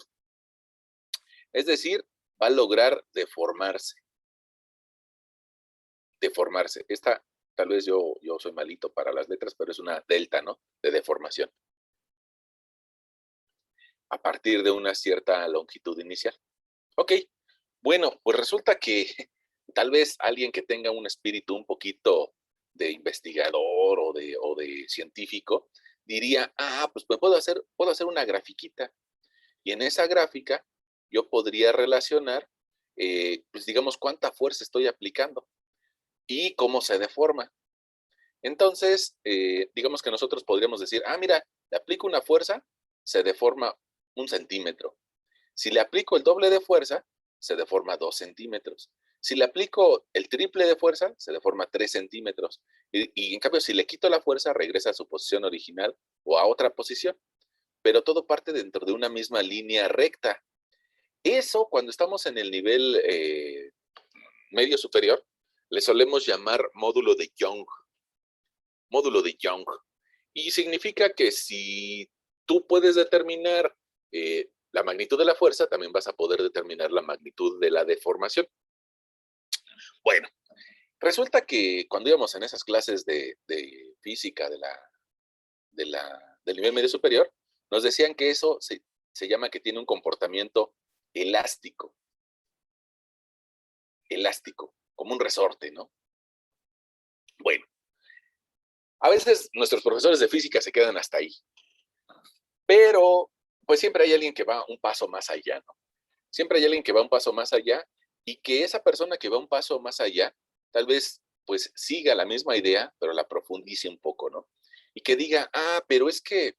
Es decir, va a lograr deformarse. Esta, tal vez yo soy malito para las letras, pero es una delta, ¿no? De deformación. A partir de una cierta longitud inicial. Ok, bueno, pues resulta que tal vez alguien que tenga un espíritu un poquito de investigador o de científico diría, pues puedo hacer una grafiquita. Y en esa gráfica yo podría relacionar, pues digamos, cuánta fuerza estoy aplicando y cómo se deforma. Entonces, digamos que nosotros podríamos decir, mira, le aplico una fuerza, se deforma 1 centímetro. Si le aplico el doble de fuerza, se deforma 2 centímetros. Si le aplico el triple de fuerza, se deforma 3 centímetros. Y en cambio, si le quito la fuerza, regresa a su posición original o a otra posición. Pero todo parte dentro de una misma línea recta. Eso, cuando estamos en el nivel medio superior, le solemos llamar módulo de Young. Módulo de Young. Y significa que si tú puedes determinar la magnitud de la fuerza, también vas a poder determinar la magnitud de la deformación. Bueno, Resulta que cuando íbamos en esas clases de física del nivel medio superior, nos decían que eso se llama que tiene un comportamiento elástico, elástico, como un resorte, ¿no? Bueno, a veces nuestros profesores de física se quedan hasta ahí, pero pues siempre hay alguien que va un paso más allá, ¿no? Siempre hay alguien que va un paso más allá y que esa persona que va un paso más allá, tal vez pues siga la misma idea, pero la profundice un poco, ¿no? Y que diga, pero es que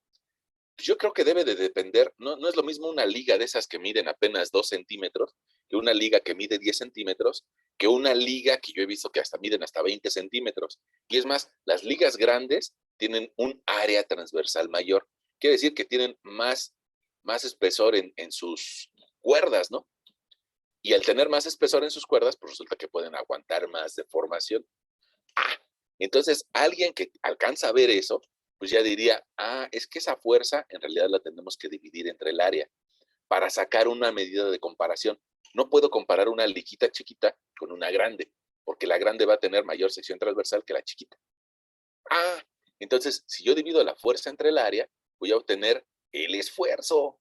yo creo que debe de depender, no es lo mismo una liga de esas que miden apenas 2 centímetros, que una liga que mide 10 centímetros, que una liga que yo he visto que hasta miden hasta 20 centímetros. Y es más, las ligas grandes tienen un área transversal mayor. Quiere decir que tienen más espesor en sus cuerdas, ¿no? Y al tener más espesor en sus cuerdas, pues resulta que pueden aguantar más deformación. Ah, entonces alguien que alcanza a ver eso, pues ya diría, es que esa fuerza en realidad la tenemos que dividir entre el área para sacar una medida de comparación. No puedo comparar una liguita chiquita con una grande, porque la grande va a tener mayor sección transversal que la chiquita. Ah, entonces si yo divido la fuerza entre el área, voy a obtener el esfuerzo.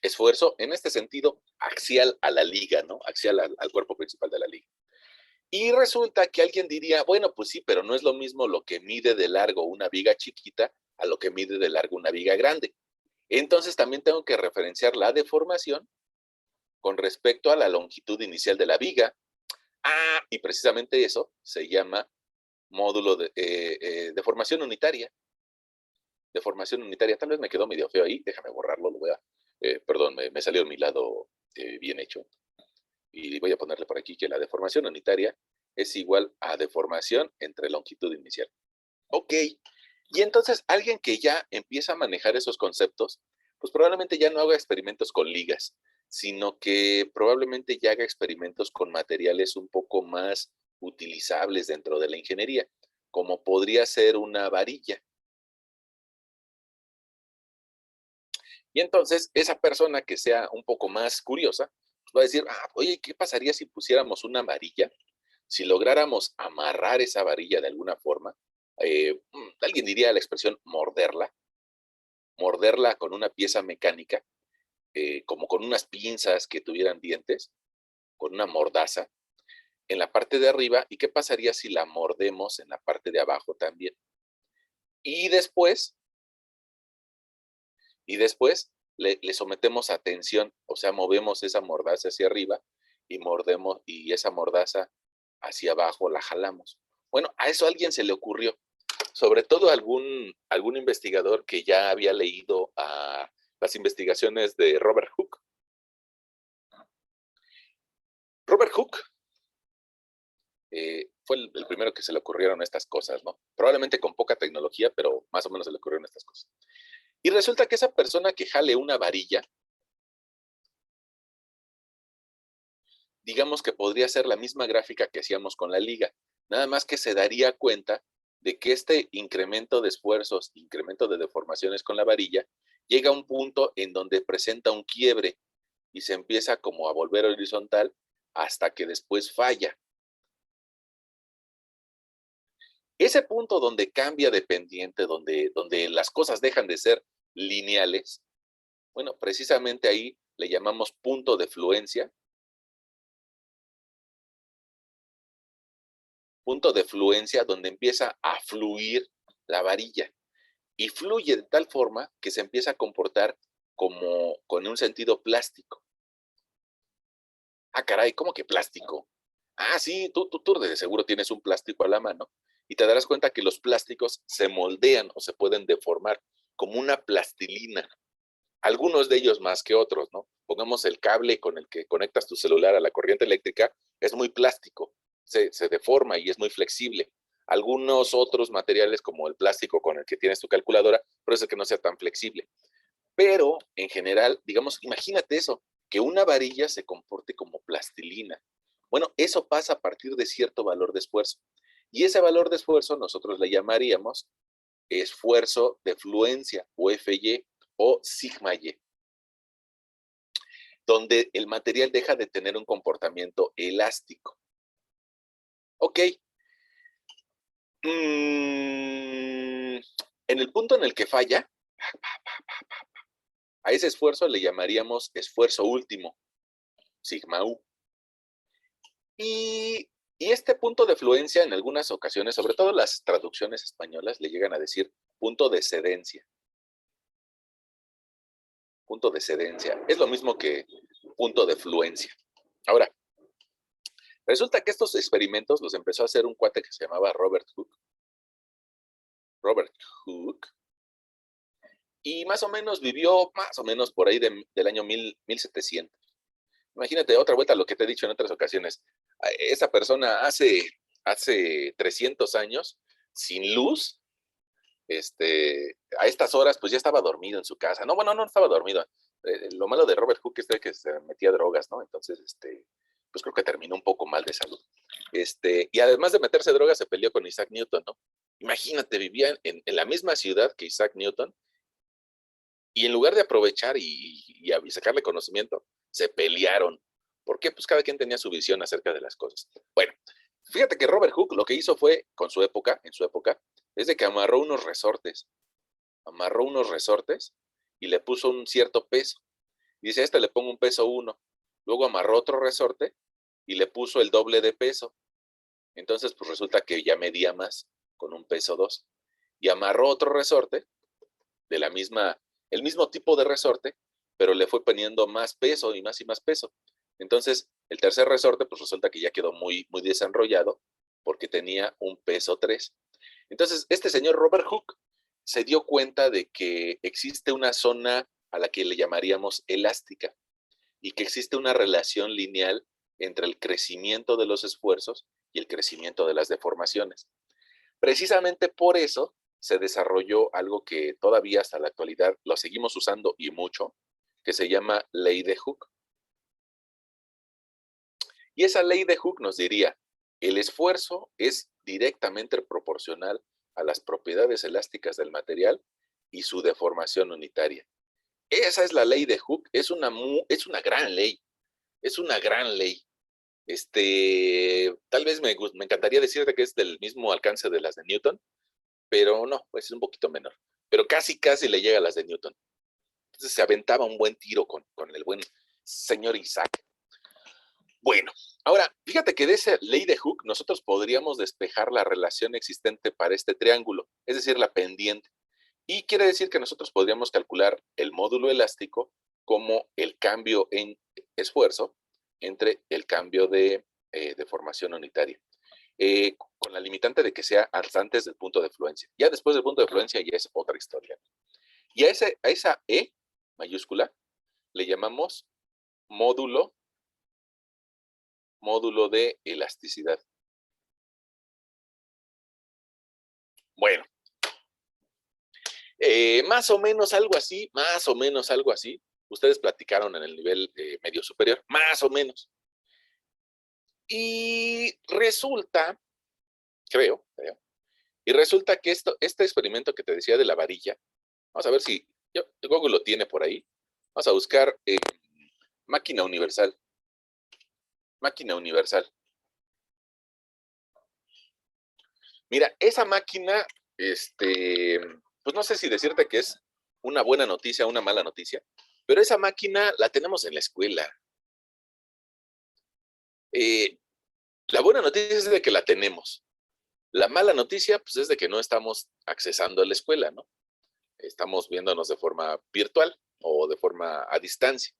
Esfuerzo en este sentido axial a la liga, ¿no? Axial al cuerpo principal de la liga. Y resulta que alguien diría, bueno, pues sí, pero no es lo mismo lo que mide de largo una viga chiquita a lo que mide de largo una viga grande. Entonces también tengo que referenciar la deformación con respecto a la longitud inicial de la viga. Y precisamente eso se llama módulo de deformación unitaria. Deformación unitaria, tal vez me quedó medio feo ahí, déjame borrarlo, lo voy a, perdón, me salió a mi lado bien hecho. Y voy a ponerle por aquí que la deformación unitaria es igual a deformación entre longitud inicial. Ok, y entonces alguien que ya empieza a manejar esos conceptos, pues probablemente ya no haga experimentos con ligas, sino que probablemente ya haga experimentos con materiales un poco más utilizables dentro de la ingeniería, como podría ser una varilla. Y entonces esa persona que sea un poco más curiosa, pues va a decir, oye, ¿qué pasaría si pusiéramos una varilla? Si lográramos amarrar esa varilla de alguna forma, alguien diría la expresión morderla con una pieza mecánica, como con unas pinzas que tuvieran dientes, con una mordaza en la parte de arriba. ¿Y qué pasaría si la mordemos en la parte de abajo también? Y después, le sometemos a tensión, o sea, movemos esa mordaza hacia arriba y mordemos, y esa mordaza hacia abajo la jalamos. Bueno, a eso a alguien se le ocurrió, sobre todo algún investigador que ya había leído las investigaciones de Robert Hooke. Robert Hooke fue el primero que se le ocurrieron estas cosas, ¿no? Probablemente con poca tecnología, pero más o menos se le ocurrieron estas cosas. Y resulta que esa persona que jale una varilla, digamos que podría ser la misma gráfica que hacíamos con la liga, nada más que se daría cuenta de que este incremento de esfuerzos, incremento de deformaciones con la varilla, llega a un punto en donde presenta un quiebre y se empieza como a volver horizontal hasta que después falla. Ese punto donde cambia de pendiente, donde las cosas dejan de ser lineales, bueno, precisamente ahí le llamamos punto de fluencia donde empieza a fluir la varilla y fluye de tal forma que se empieza a comportar como con un sentido plástico. Caray, ¿cómo que plástico? Sí, tú de seguro tienes un plástico a la mano y te darás cuenta que los plásticos se moldean o se pueden deformar como una plastilina. Algunos de ellos más que otros, ¿no? Pongamos el cable con el que conectas tu celular a la corriente eléctrica, es muy plástico, se deforma y es muy flexible. Algunos otros materiales como el plástico con el que tienes tu calculadora, puede ser que no sea tan flexible. Pero en general, digamos, imagínate eso, que una varilla se comporte como plastilina. Bueno, eso pasa a partir de cierto valor de esfuerzo. Y ese valor de esfuerzo nosotros le llamaríamos esfuerzo de fluencia o FY o sigma Y, donde el material deja de tener un comportamiento elástico. Ok. Mm, en el punto en el que falla, a ese esfuerzo le llamaríamos esfuerzo último, sigma U. Y, y este punto de fluencia en algunas ocasiones, sobre todo las traducciones españolas, le llegan a decir punto de cedencia. Punto de cedencia. Es lo mismo que punto de fluencia. Ahora, resulta que estos experimentos los empezó a hacer un cuate que se llamaba Robert Hooke. Robert Hooke. Y más o menos vivió más o menos por ahí del año 1700. Imagínate otra vuelta a lo que te he dicho en otras ocasiones. Esa persona hace 300 años, sin luz, a estas horas, pues ya estaba dormido en su casa. No, bueno, no estaba dormido. Lo malo de Robert Hooke es que se metía drogas, ¿no? Entonces, pues creo que terminó un poco mal de salud. Y además de meterse drogas, se peleó con Isaac Newton, ¿no? Imagínate, vivía en la misma ciudad que Isaac Newton y en lugar de aprovechar y sacarle conocimiento, se pelearon. ¿Por qué? Pues cada quien tenía su visión acerca de las cosas. Bueno, fíjate que Robert Hooke lo que hizo fue, en su época, es de que amarró unos resortes y le puso un cierto peso. Dice, a este le pongo un peso 1. Luego amarró otro resorte y le puso el doble de peso. Entonces, pues resulta que ya medía más con un peso 2. Y amarró otro resorte de el mismo tipo de resorte, pero le fue poniendo más peso y más peso. Entonces, el tercer resorte, pues resulta que ya quedó muy, muy desenrollado porque tenía un peso 3. Entonces, este señor Robert Hooke se dio cuenta de que existe una zona a la que le llamaríamos elástica y que existe una relación lineal entre el crecimiento de los esfuerzos y el crecimiento de las deformaciones. Precisamente por eso se desarrolló algo que todavía hasta la actualidad lo seguimos usando y mucho, que se llama ley de Hooke. Y esa ley de Hooke nos diría, el esfuerzo es directamente proporcional a las propiedades elásticas del material y su deformación unitaria. Esa es la ley de Hooke, es una gran ley, es una gran ley. Tal vez me encantaría decirte que es del mismo alcance de las de Newton, pero no, pues es un poquito menor. Pero casi, casi le llega a las de Newton. Entonces se aventaba un buen tiro con el buen señor Isaac. Bueno, ahora, fíjate que de esa ley de Hooke nosotros podríamos despejar la relación existente para este triángulo, es decir, la pendiente. Y quiere decir que nosotros podríamos calcular el módulo elástico como el cambio en esfuerzo entre el cambio de deformación unitaria. Con la limitante de que sea antes del punto de fluencia. Ya después del punto de fluencia ya es otra historia. Y a esa E mayúscula le llamamos módulo de elasticidad. Bueno, más o menos algo así, ustedes platicaron en el nivel medio superior, más o menos. Y resulta, creo, y resulta que este experimento que te decía de la varilla, vamos a ver si Google lo tiene por ahí. Vamos a buscar máquina universal. Máquina universal. Mira, esa máquina, pues no sé si decirte que es una buena noticia o una mala noticia, pero esa máquina la tenemos en la escuela. La buena noticia es de que la tenemos. La mala noticia, pues es de que no estamos accesando a la escuela, ¿no? Estamos viéndonos de forma virtual o de forma a distancia.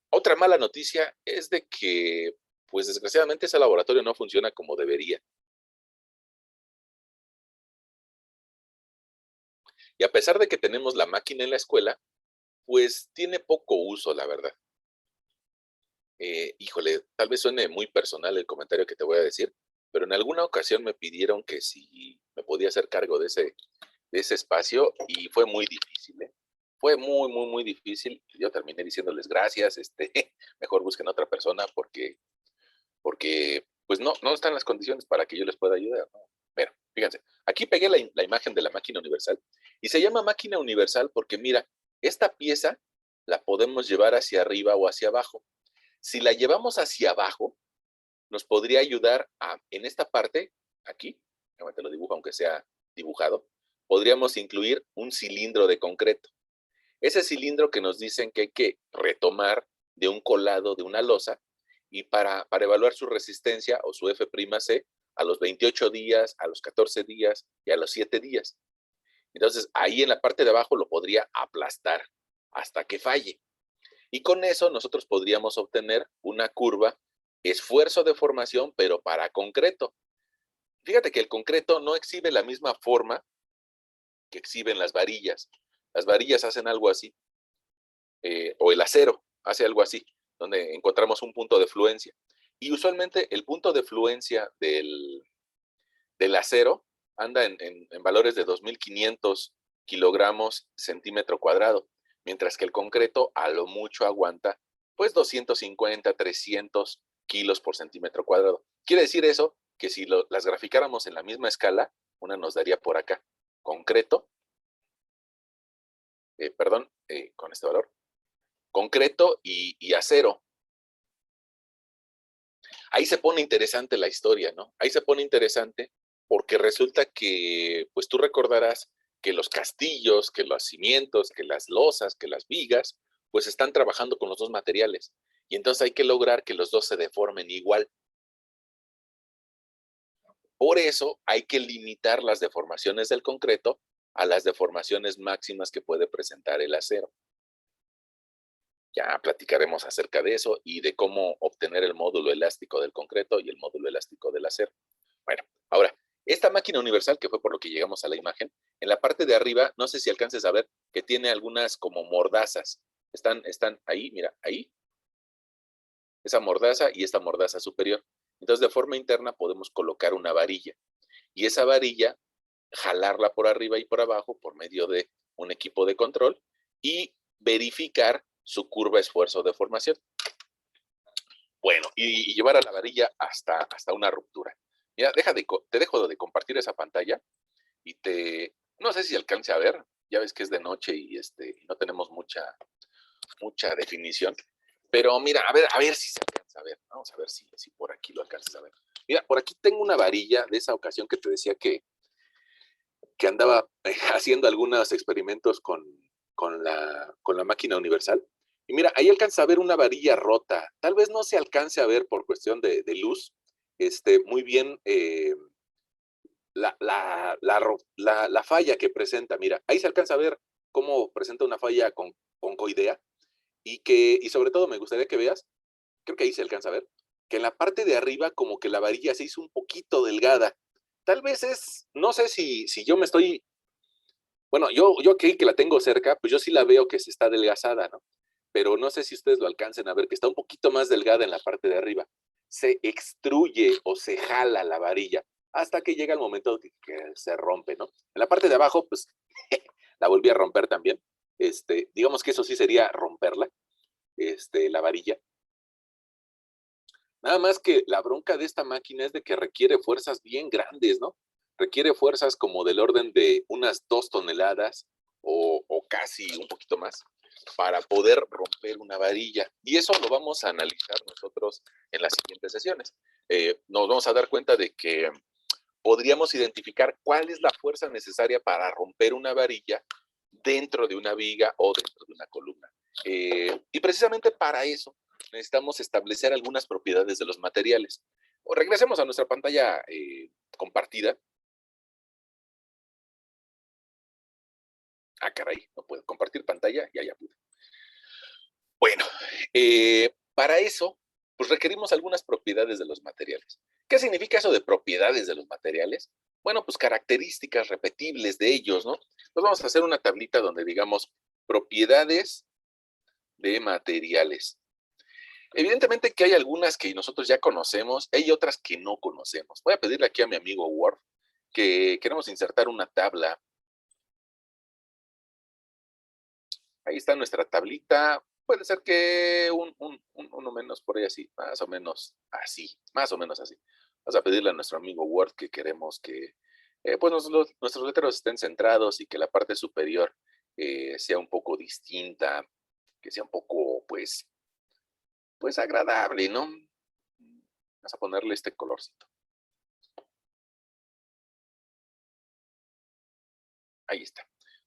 Otra mala noticia es de que, pues desgraciadamente ese laboratorio no funciona como debería. Y a pesar de que tenemos la máquina en la escuela, pues tiene poco uso, la verdad. Híjole, tal vez suene muy personal el comentario que te voy a decir, pero en alguna ocasión me pidieron que si me podía hacer cargo de ese espacio y fue muy difícil, ¿eh? Fue muy, muy, muy difícil. Yo terminé diciéndoles gracias, mejor busquen a otra persona porque pues no están las condiciones para que yo les pueda ayudar, ¿no? Bueno, fíjense, aquí pegué la imagen de la máquina universal y se llama máquina universal porque mira, esta pieza la podemos llevar hacia arriba o hacia abajo. Si la llevamos hacia abajo, nos podría ayudar en esta parte, aquí, déjame te lo dibujo aunque sea dibujado, podríamos incluir un cilindro de concreto. Ese cilindro que nos dicen que hay que retomar de un colado de una losa y para evaluar su resistencia o su F'C a los 28 días, a los 14 días y a los 7 días. Entonces, ahí en la parte de abajo lo podría aplastar hasta que falle. Y con eso nosotros podríamos obtener una curva esfuerzo de formación, pero para concreto. Fíjate que el concreto no exhibe la misma forma que exhiben las varillas. Las varillas hacen algo así, o el acero hace algo así, donde encontramos un punto de fluencia. Y usualmente el punto de fluencia del acero anda en valores de 2.500 kilogramos centímetro cuadrado, mientras que el concreto a lo mucho aguanta pues 250, 300 kilos por centímetro cuadrado. Quiere decir eso que si las graficáramos en la misma escala, una nos daría por acá concreto, con este valor, concreto y acero. Ahí se pone interesante la historia, ¿no? Ahí se pone interesante porque resulta que, pues tú recordarás que los castillos, que los cimientos, que las losas, que las vigas, pues están trabajando con los dos materiales. Y entonces hay que lograr que los dos se deformen igual. Por eso hay que limitar las deformaciones del concreto a las deformaciones máximas que puede presentar el acero. Ya platicaremos acerca de eso y de cómo obtener el módulo elástico del concreto y el módulo elástico del acero. Bueno, ahora, esta máquina universal, que fue por lo que llegamos a la imagen, en la parte de arriba, no sé si alcances a ver, que tiene algunas como mordazas. Están ahí, mira, ahí, esa mordaza y esta mordaza superior. Entonces, de forma interna podemos colocar una varilla y esa varilla jalarla por arriba y por abajo por medio de un equipo de control y verificar su curva esfuerzo-deformación. Bueno, y llevar a la varilla hasta una ruptura. Mira, te dejo de compartir esa pantalla y no sé si alcance a ver, ya ves que es de noche y no tenemos mucha definición, pero mira, a ver si se alcanza a ver, vamos a ver si por aquí lo alcanzas a ver. Mira, por aquí tengo una varilla de esa ocasión que te decía que andaba haciendo algunos experimentos con la máquina universal. Y mira, ahí alcanza a ver una varilla rota. Tal vez no se alcance a ver por cuestión de luz, muy bien la falla que presenta. Mira, ahí se alcanza a ver cómo presenta una falla concoidea y sobre todo me gustaría que veas, creo que ahí se alcanza a ver, que en la parte de arriba como que la varilla se hizo un poquito delgada. Tal vez no sé si yo me estoy, bueno, yo que la tengo cerca, pues yo sí la veo que se está adelgazada, ¿no? Pero no sé si ustedes lo alcancen a ver, que está un poquito más delgada en la parte de arriba. Se extruye o se jala la varilla hasta que llega el momento que se rompe, ¿no? En la parte de abajo, pues la volví a romper también. Digamos que eso sí sería romperla, la varilla. Nada más que la bronca de esta máquina es de que requiere fuerzas bien grandes, ¿no? Requiere fuerzas como del orden de unas 2 toneladas o casi un poquito más para poder romper una varilla. Y eso lo vamos a analizar nosotros en las siguientes sesiones. Nos vamos a dar cuenta de que podríamos identificar cuál es la fuerza necesaria para romper una varilla dentro de una viga o dentro de una columna. Y precisamente para eso necesitamos establecer algunas propiedades de los materiales. O regresemos a nuestra pantalla compartida. Ah, caray, no puedo compartir pantalla, ya pude. Bueno, para eso, pues requerimos algunas propiedades de los materiales. ¿Qué significa eso de propiedades de los materiales? Bueno, pues características repetibles de ellos, ¿no? Pues vamos a hacer una tablita donde digamos propiedades de materiales. Evidentemente que hay algunas que nosotros ya conocemos, hay otras que no conocemos. Voy a pedirle aquí a mi amigo Word que queremos insertar una tabla. Ahí está nuestra tablita. Puede ser que uno menos por ahí así, más o menos así, más o menos así. Vamos a pedirle a nuestro amigo Word que queremos que pues nuestros letreros estén centrados y que la parte superior sea un poco distinta, que sea un poco pues agradable, ¿no? Vamos a ponerle este colorcito. Ahí está.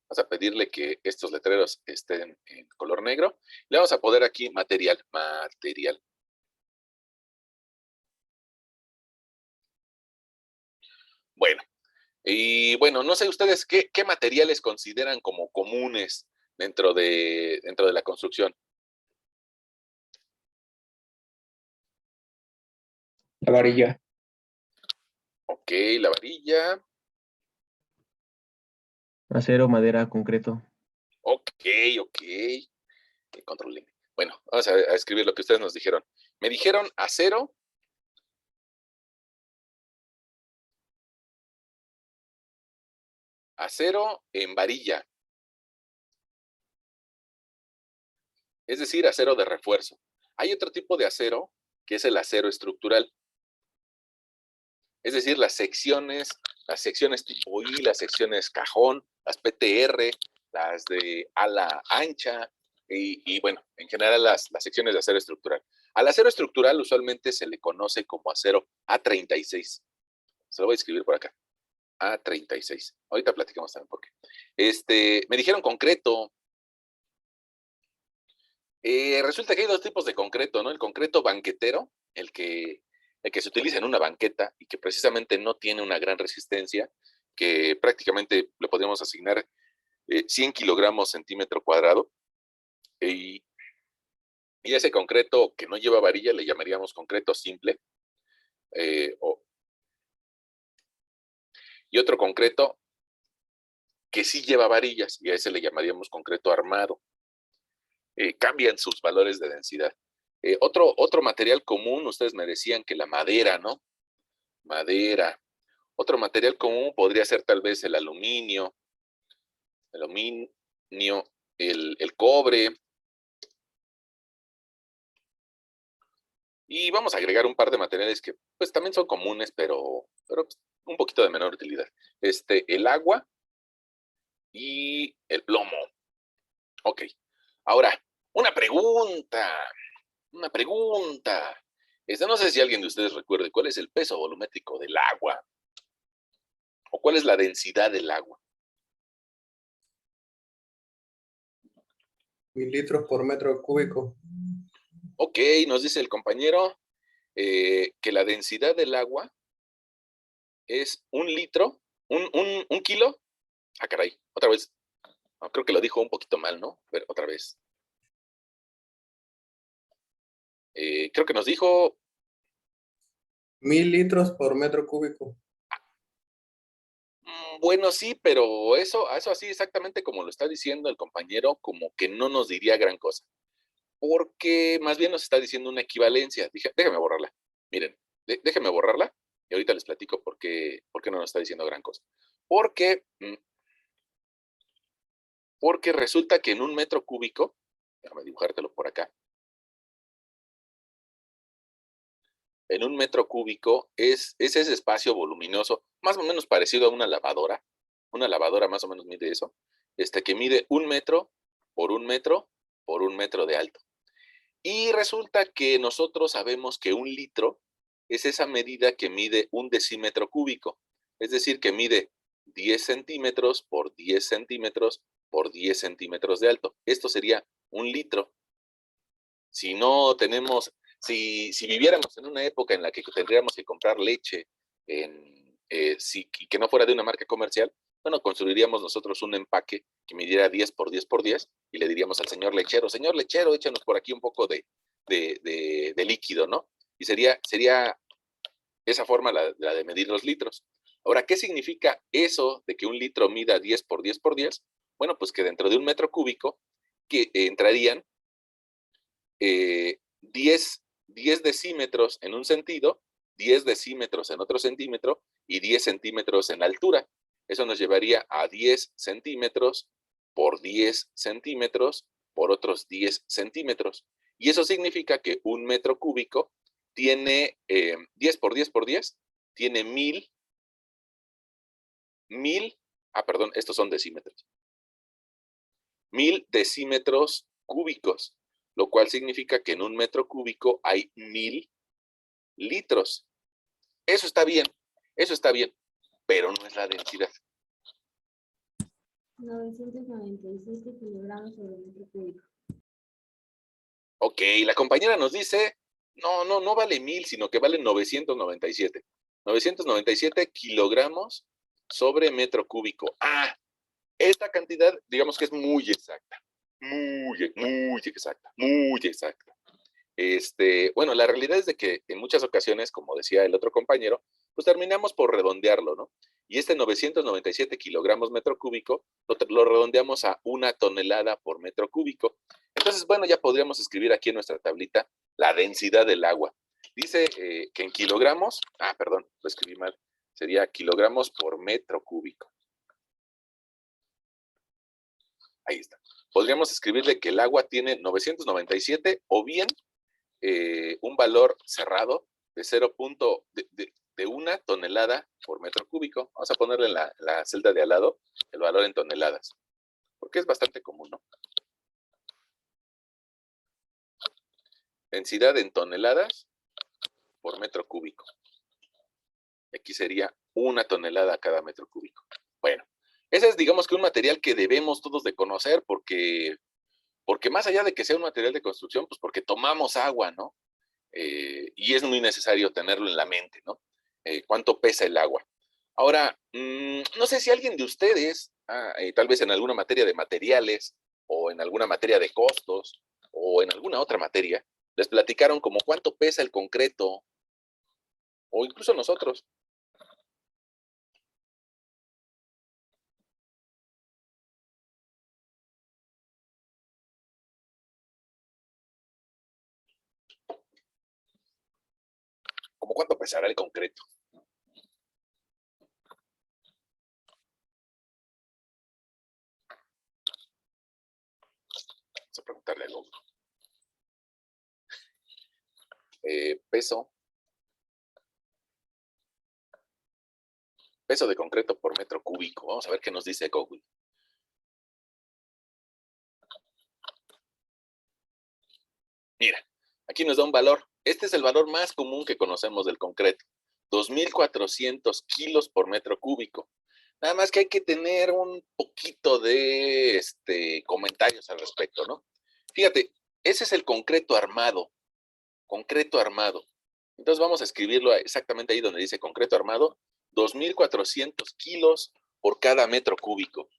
Vamos a pedirle que estos letreros estén en color negro. Le vamos a poner aquí material. Bueno, y bueno, no sé ustedes qué materiales consideran como comunes dentro de la construcción. La varilla. Ok, la varilla. Acero, madera, concreto. Ok. Control N. Bueno, vamos a escribir lo que ustedes nos dijeron. Me dijeron acero. Acero en varilla. Es decir, acero de refuerzo. Hay otro tipo de acero que es el acero estructural. Es decir, las secciones tipo I, las secciones cajón, las PTR, las de ala ancha y bueno, en general las secciones de acero estructural. Al acero estructural usualmente se le conoce como acero A36. Se lo voy a escribir por acá. A36. Ahorita platicamos también por qué. Me dijeron concreto. Resulta que hay dos tipos de concreto, ¿no? El concreto banquetero, el que se utiliza en una banqueta y que precisamente no tiene una gran resistencia, que prácticamente le podríamos asignar 100 kilogramos centímetro cuadrado. Y, y ese concreto que no lleva varilla le llamaríamos concreto simple. eh, o- y otro concreto que sí lleva varillas y a ese le llamaríamos concreto armado. Cambian sus valores de densidad. Otro material común, ustedes me decían que la madera, ¿no? Madera. Otro material común podría ser tal vez el aluminio, el cobre. Y vamos a agregar un par de materiales que pues también son comunes, pero pues, un poquito de menor utilidad. El agua y el plomo. Ok. Ahora, una pregunta. Una pregunta. No sé si alguien de ustedes recuerde cuál es el peso volumétrico del agua o cuál es la densidad del agua. 1000 litros por metro cúbico. Ok, nos dice el compañero que la densidad del agua es 1 litro, un kilo. Ah, caray, otra vez. No, creo que lo dijo un poquito mal, ¿no? Pero otra vez. Creo que nos dijo 1000 litros por metro cúbico. Bueno, sí, pero eso así exactamente como lo está diciendo el compañero, como que no nos diría gran cosa. Porque más bien nos está diciendo una equivalencia. Déjame borrarla. Miren, déjenme borrarla y ahorita les platico por qué no nos está diciendo gran cosa. Porque resulta que en un metro cúbico, déjame dibujártelo por acá, en un metro cúbico es ese espacio voluminoso, más o menos parecido a una lavadora más o menos mide eso, que mide 1 metro por 1 metro por 1 metro de alto. Y resulta que nosotros sabemos que 1 litro es esa medida que mide 1 decímetro cúbico, es decir, que mide 10 centímetros por 10 centímetros por 10 centímetros de alto. Esto sería 1 litro. Si no tenemos, si viviéramos en una época en la que tendríamos que comprar leche y que no fuera de una marca comercial, bueno, construiríamos nosotros un empaque que midiera 10 por 10 por 10 y le diríamos al señor lechero, échanos por aquí un poco de líquido, ¿no? Y sería esa forma la de medir los litros. Ahora, ¿qué significa eso de que 1 litro mida 10 por 10 por 10? Bueno, pues que dentro de un metro cúbico que entrarían 10 decímetros en un sentido, 10 decímetros en otro centímetro y 10 centímetros en altura. Eso nos llevaría a 10 centímetros por 10 centímetros por otros 10 centímetros. Y eso significa que un metro cúbico tiene 10 por 10 por 10, tiene 1000, perdón, estos son decímetros. 1000 decímetros cúbicos, lo cual significa que en un metro cúbico hay 1000 litros. Eso está bien, pero no es la densidad. 997 kilogramos sobre metro cúbico. Ok, la compañera nos dice, no vale 1000, sino que vale 997. 997 kilogramos sobre metro cúbico. Ah, esta cantidad, digamos que es muy exacta. Muy exacta, muy exacta. Bueno, la realidad es de que en muchas ocasiones, como decía el otro compañero, pues terminamos por redondearlo, ¿no? Y este 997 kilogramos metro cúbico lo redondeamos a 1 tonelada por metro cúbico. Entonces, bueno, ya podríamos escribir aquí en nuestra tablita la densidad del agua. Dice que en kilogramos, perdón, lo escribí mal, sería kilogramos por metro cúbico. Ahí está. Podríamos escribirle que el agua tiene 997 o bien un valor cerrado de 1 tonelada por metro cúbico. Vamos a ponerle en la celda de al lado el valor en toneladas, porque es bastante común, ¿no? Densidad en toneladas por metro cúbico. Aquí sería 1 tonelada cada metro cúbico. Bueno, ese es, digamos que un material que debemos todos de conocer porque más allá de que sea un material de construcción, pues porque tomamos agua, ¿no? Y es muy necesario tenerlo en la mente, ¿no? ¿Cuánto pesa el agua? Ahora, no sé si alguien de ustedes, tal vez en alguna materia de materiales, o en alguna materia de costos, o en alguna otra materia, les platicaron como cuánto pesa el concreto, o incluso nosotros. ¿Cómo cuánto pesará el concreto? Vamos a preguntarle al otro. Peso de concreto por metro cúbico. Vamos a ver qué nos dice Google. Mira, aquí nos da un valor. Este es el valor más común que conocemos del concreto. 2.400 kilos por metro cúbico. Nada más que hay que tener un poquito de comentarios al respecto, ¿no? Fíjate, ese es el concreto armado. Concreto armado. Entonces vamos a escribirlo exactamente ahí donde dice concreto armado. 2.400 kilos por cada metro cúbico.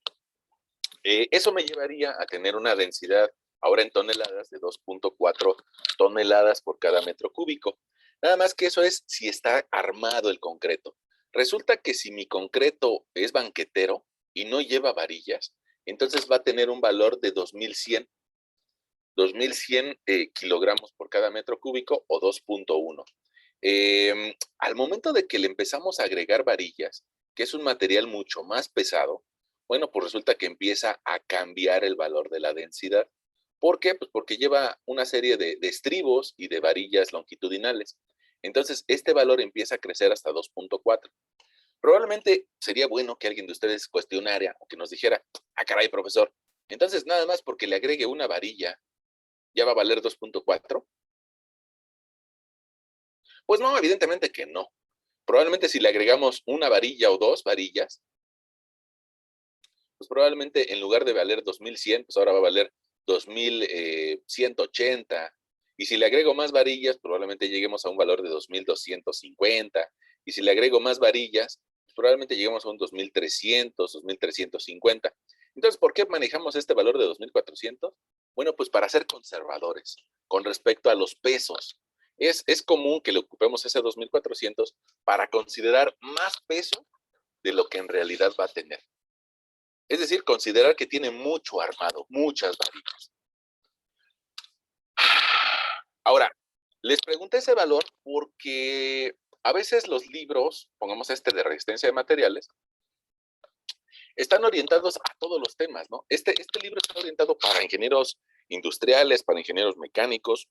Eso me llevaría a tener una densidad, ahora en toneladas, de 2.4 toneladas por cada metro cúbico. Nada más que eso es si está armado el concreto. Resulta que si mi concreto es banquetero y no lleva varillas, entonces va a tener un valor de 2.100 kilogramos por cada metro cúbico o 2.1. Al momento de que le empezamos a agregar varillas, que es un material mucho más pesado, bueno, pues resulta que empieza a cambiar el valor de la densidad. ¿Por qué? Pues porque lleva una serie de estribos y de varillas longitudinales. Entonces, este valor empieza a crecer hasta 2.4. Probablemente sería bueno que alguien de ustedes cuestionara o que nos dijera, caray, profesor, entonces nada más porque le agregue una varilla, ¿ya va a valer 2.4? Pues no, evidentemente que no. Probablemente si le agregamos una varilla o 2 varillas, pues probablemente en lugar de valer 2.100, pues ahora va a valer 2.180. Y si le agrego más varillas, probablemente lleguemos a un valor de 2.250. Y si le agrego más varillas, pues probablemente lleguemos a un 2.300, 2.350. Entonces, ¿por qué manejamos este valor de 2.400? Bueno, pues para ser conservadores con respecto a los pesos. Es común que le ocupemos ese 2.400 para considerar más peso de lo que en realidad va a tener. Es decir, considerar que tiene mucho armado, muchas varillas. Ahora, les pregunté ese valor porque a veces los libros, pongamos de resistencia de materiales, están orientados a todos los temas, ¿no? Este libro está orientado para ingenieros industriales, para ingenieros mecánicos,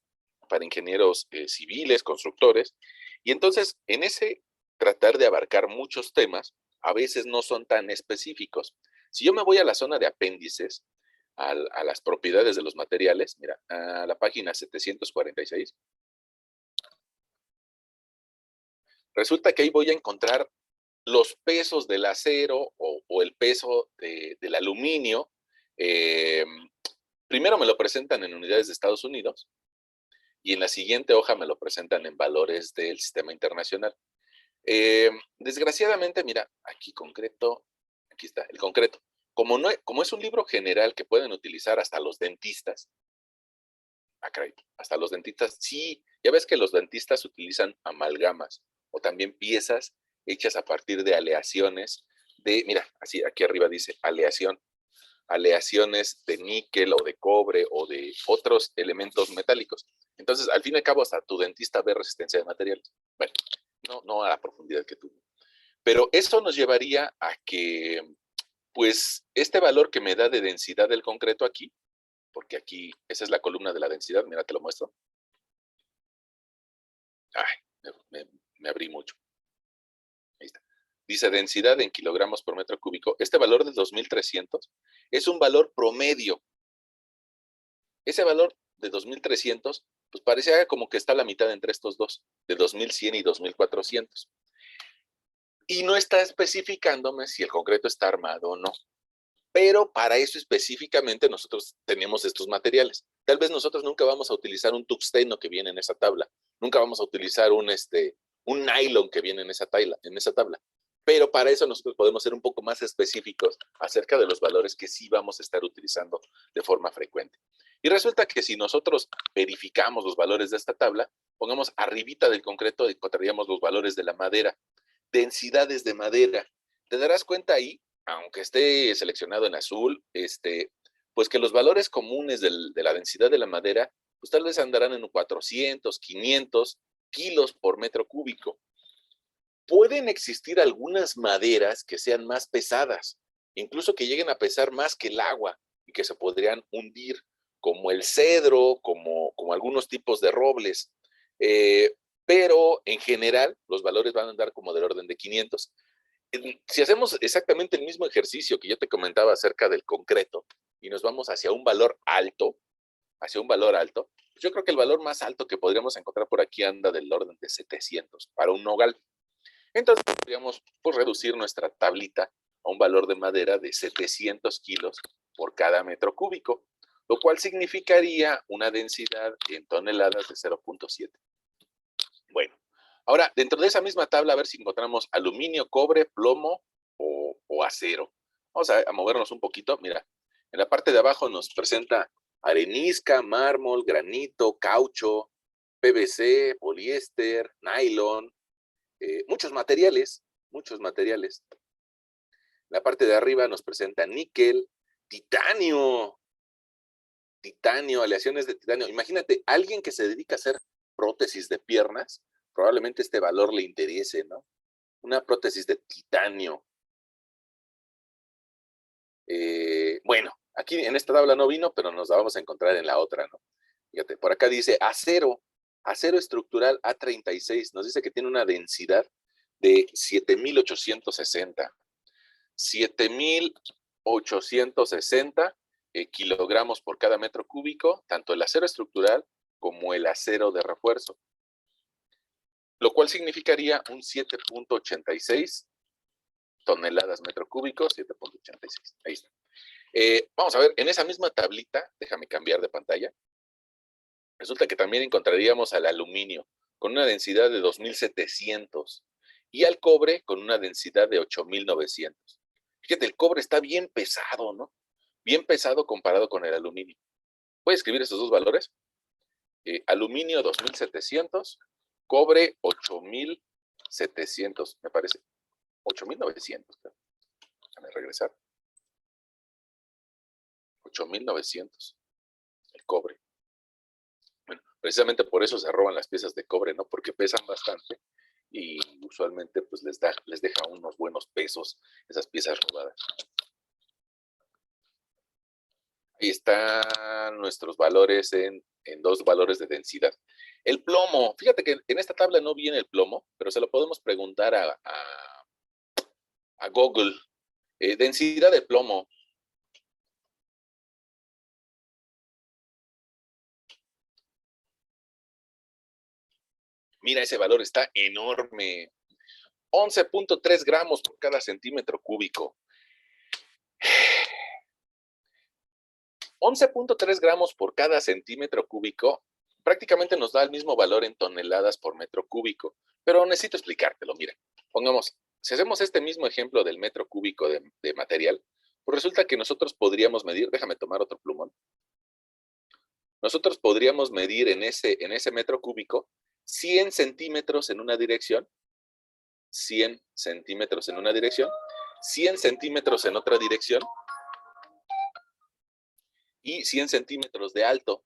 para ingenieros civiles, constructores, y entonces en ese tratar de abarcar muchos temas, a veces no son tan específicos. Si yo me voy a la zona de apéndices, a las propiedades de los materiales, mira, a la página 746, Resulta que ahí voy a encontrar los pesos del acero o el peso del aluminio. Primero me lo presentan en unidades de Estados Unidos y en la siguiente hoja me lo presentan en valores del sistema internacional. Desgraciadamente, mira, aquí concreto, aquí está, el concreto. Como es un libro general que pueden utilizar hasta los dentistas, caray, hasta los dentistas, sí, ya ves que los dentistas utilizan amalgamas o también piezas hechas a partir de aleaciones mira, así aquí arriba dice aleaciones de níquel o de cobre o de otros elementos metálicos. Entonces, al fin y al cabo, hasta tu dentista ve resistencia de materiales. Bueno, no a la profundidad que tuvo. Pero eso nos llevaría a que, pues, este valor que me da de densidad del concreto aquí, porque aquí, esa es la columna de la densidad, mira, te lo muestro. Ay, me abrí mucho. Ahí está. Dice densidad en kilogramos por metro cúbico. Este valor de 2300 es un valor promedio. Ese valor de 2300, pues parecía como que está a la mitad entre estos dos, de 2100 y 2400. Y no está especificándome si el concreto está armado o no. Pero para eso específicamente nosotros tenemos estos materiales. Tal vez nosotros nunca vamos a utilizar un tungsteno que viene en esa tabla. Nunca vamos a utilizar un nylon que viene en esa tabla. Pero para eso nosotros podemos ser un poco más específicos acerca de los valores que sí vamos a estar utilizando de forma frecuente. Y resulta que si nosotros verificamos los valores de esta tabla, pongamos arribita del concreto, encontraríamos los valores de la madera, densidades de madera. Te darás cuenta ahí, aunque esté seleccionado en azul, pues que los valores comunes de la densidad de la madera, pues tal vez andarán en 400, 500 kilos por metro cúbico. Pueden existir algunas maderas que sean más pesadas, incluso que lleguen a pesar más que el agua y que se podrían hundir, como el cedro, como algunos tipos de robles. Pero en general los valores van a andar como del orden de 500. Si hacemos exactamente el mismo ejercicio que yo te comentaba acerca del concreto y nos vamos hacia un valor alto, pues yo creo que el valor más alto que podríamos encontrar por aquí anda del orden de 700 para un nogal. Entonces podríamos reducir nuestra tablita a un valor de madera de 700 kilos por cada metro cúbico, lo cual significaría una densidad en toneladas de 0.7. Bueno, ahora dentro de esa misma tabla a ver si encontramos aluminio, cobre, plomo o acero. Vamos a movernos un poquito. Mira, en la parte de abajo nos presenta arenisca, mármol, granito, caucho, PVC, poliéster, nylon, muchos materiales. La parte de arriba nos presenta níquel, titanio, aleaciones de titanio. Imagínate, alguien que se dedica a hacer prótesis de piernas, probablemente este valor le interese, ¿no? Una prótesis de titanio. Bueno, aquí en esta tabla no vino, pero nos la vamos a encontrar en la otra, ¿no? Fíjate, por acá dice acero estructural A36, nos dice que tiene una densidad de 7,860. 7,860 kilogramos por cada metro cúbico, tanto el acero estructural como el acero de refuerzo, lo cual significaría un 7.86 toneladas metro cúbico, 7.86. Ahí está. Vamos a ver, en esa misma tablita, déjame cambiar de pantalla, resulta que también encontraríamos al aluminio con una densidad de 2,700 y al cobre con una densidad de 8,900. Fíjate, el cobre está bien pesado, ¿no? Bien pesado comparado con el aluminio. ¿Puedes escribir esos dos valores? Aluminio 2,700, cobre 8,700, me parece. 8,900. Déjame regresar. 8,900. El cobre. Bueno, precisamente por eso se roban las piezas de cobre, ¿no? Porque pesan bastante y usualmente pues les deja unos buenos pesos esas piezas robadas. Ahí están nuestros valores en dos valores de densidad. El plomo, fíjate que en esta tabla no viene el plomo, pero se lo podemos preguntar a Google. Densidad de plomo. Mira, ese valor está enorme. 11.3 gramos por cada centímetro cúbico. 11.3 gramos por cada centímetro cúbico prácticamente nos da el mismo valor en toneladas por metro cúbico, pero necesito explicártelo. Mira, pongamos, si hacemos este mismo ejemplo del metro cúbico de material, pues resulta que nosotros podríamos medir, déjame tomar otro plumón, nosotros podríamos medir en ese metro cúbico 100 centímetros en una dirección, 100 centímetros en una dirección, 100 centímetros en otra dirección, y 100 centímetros de alto.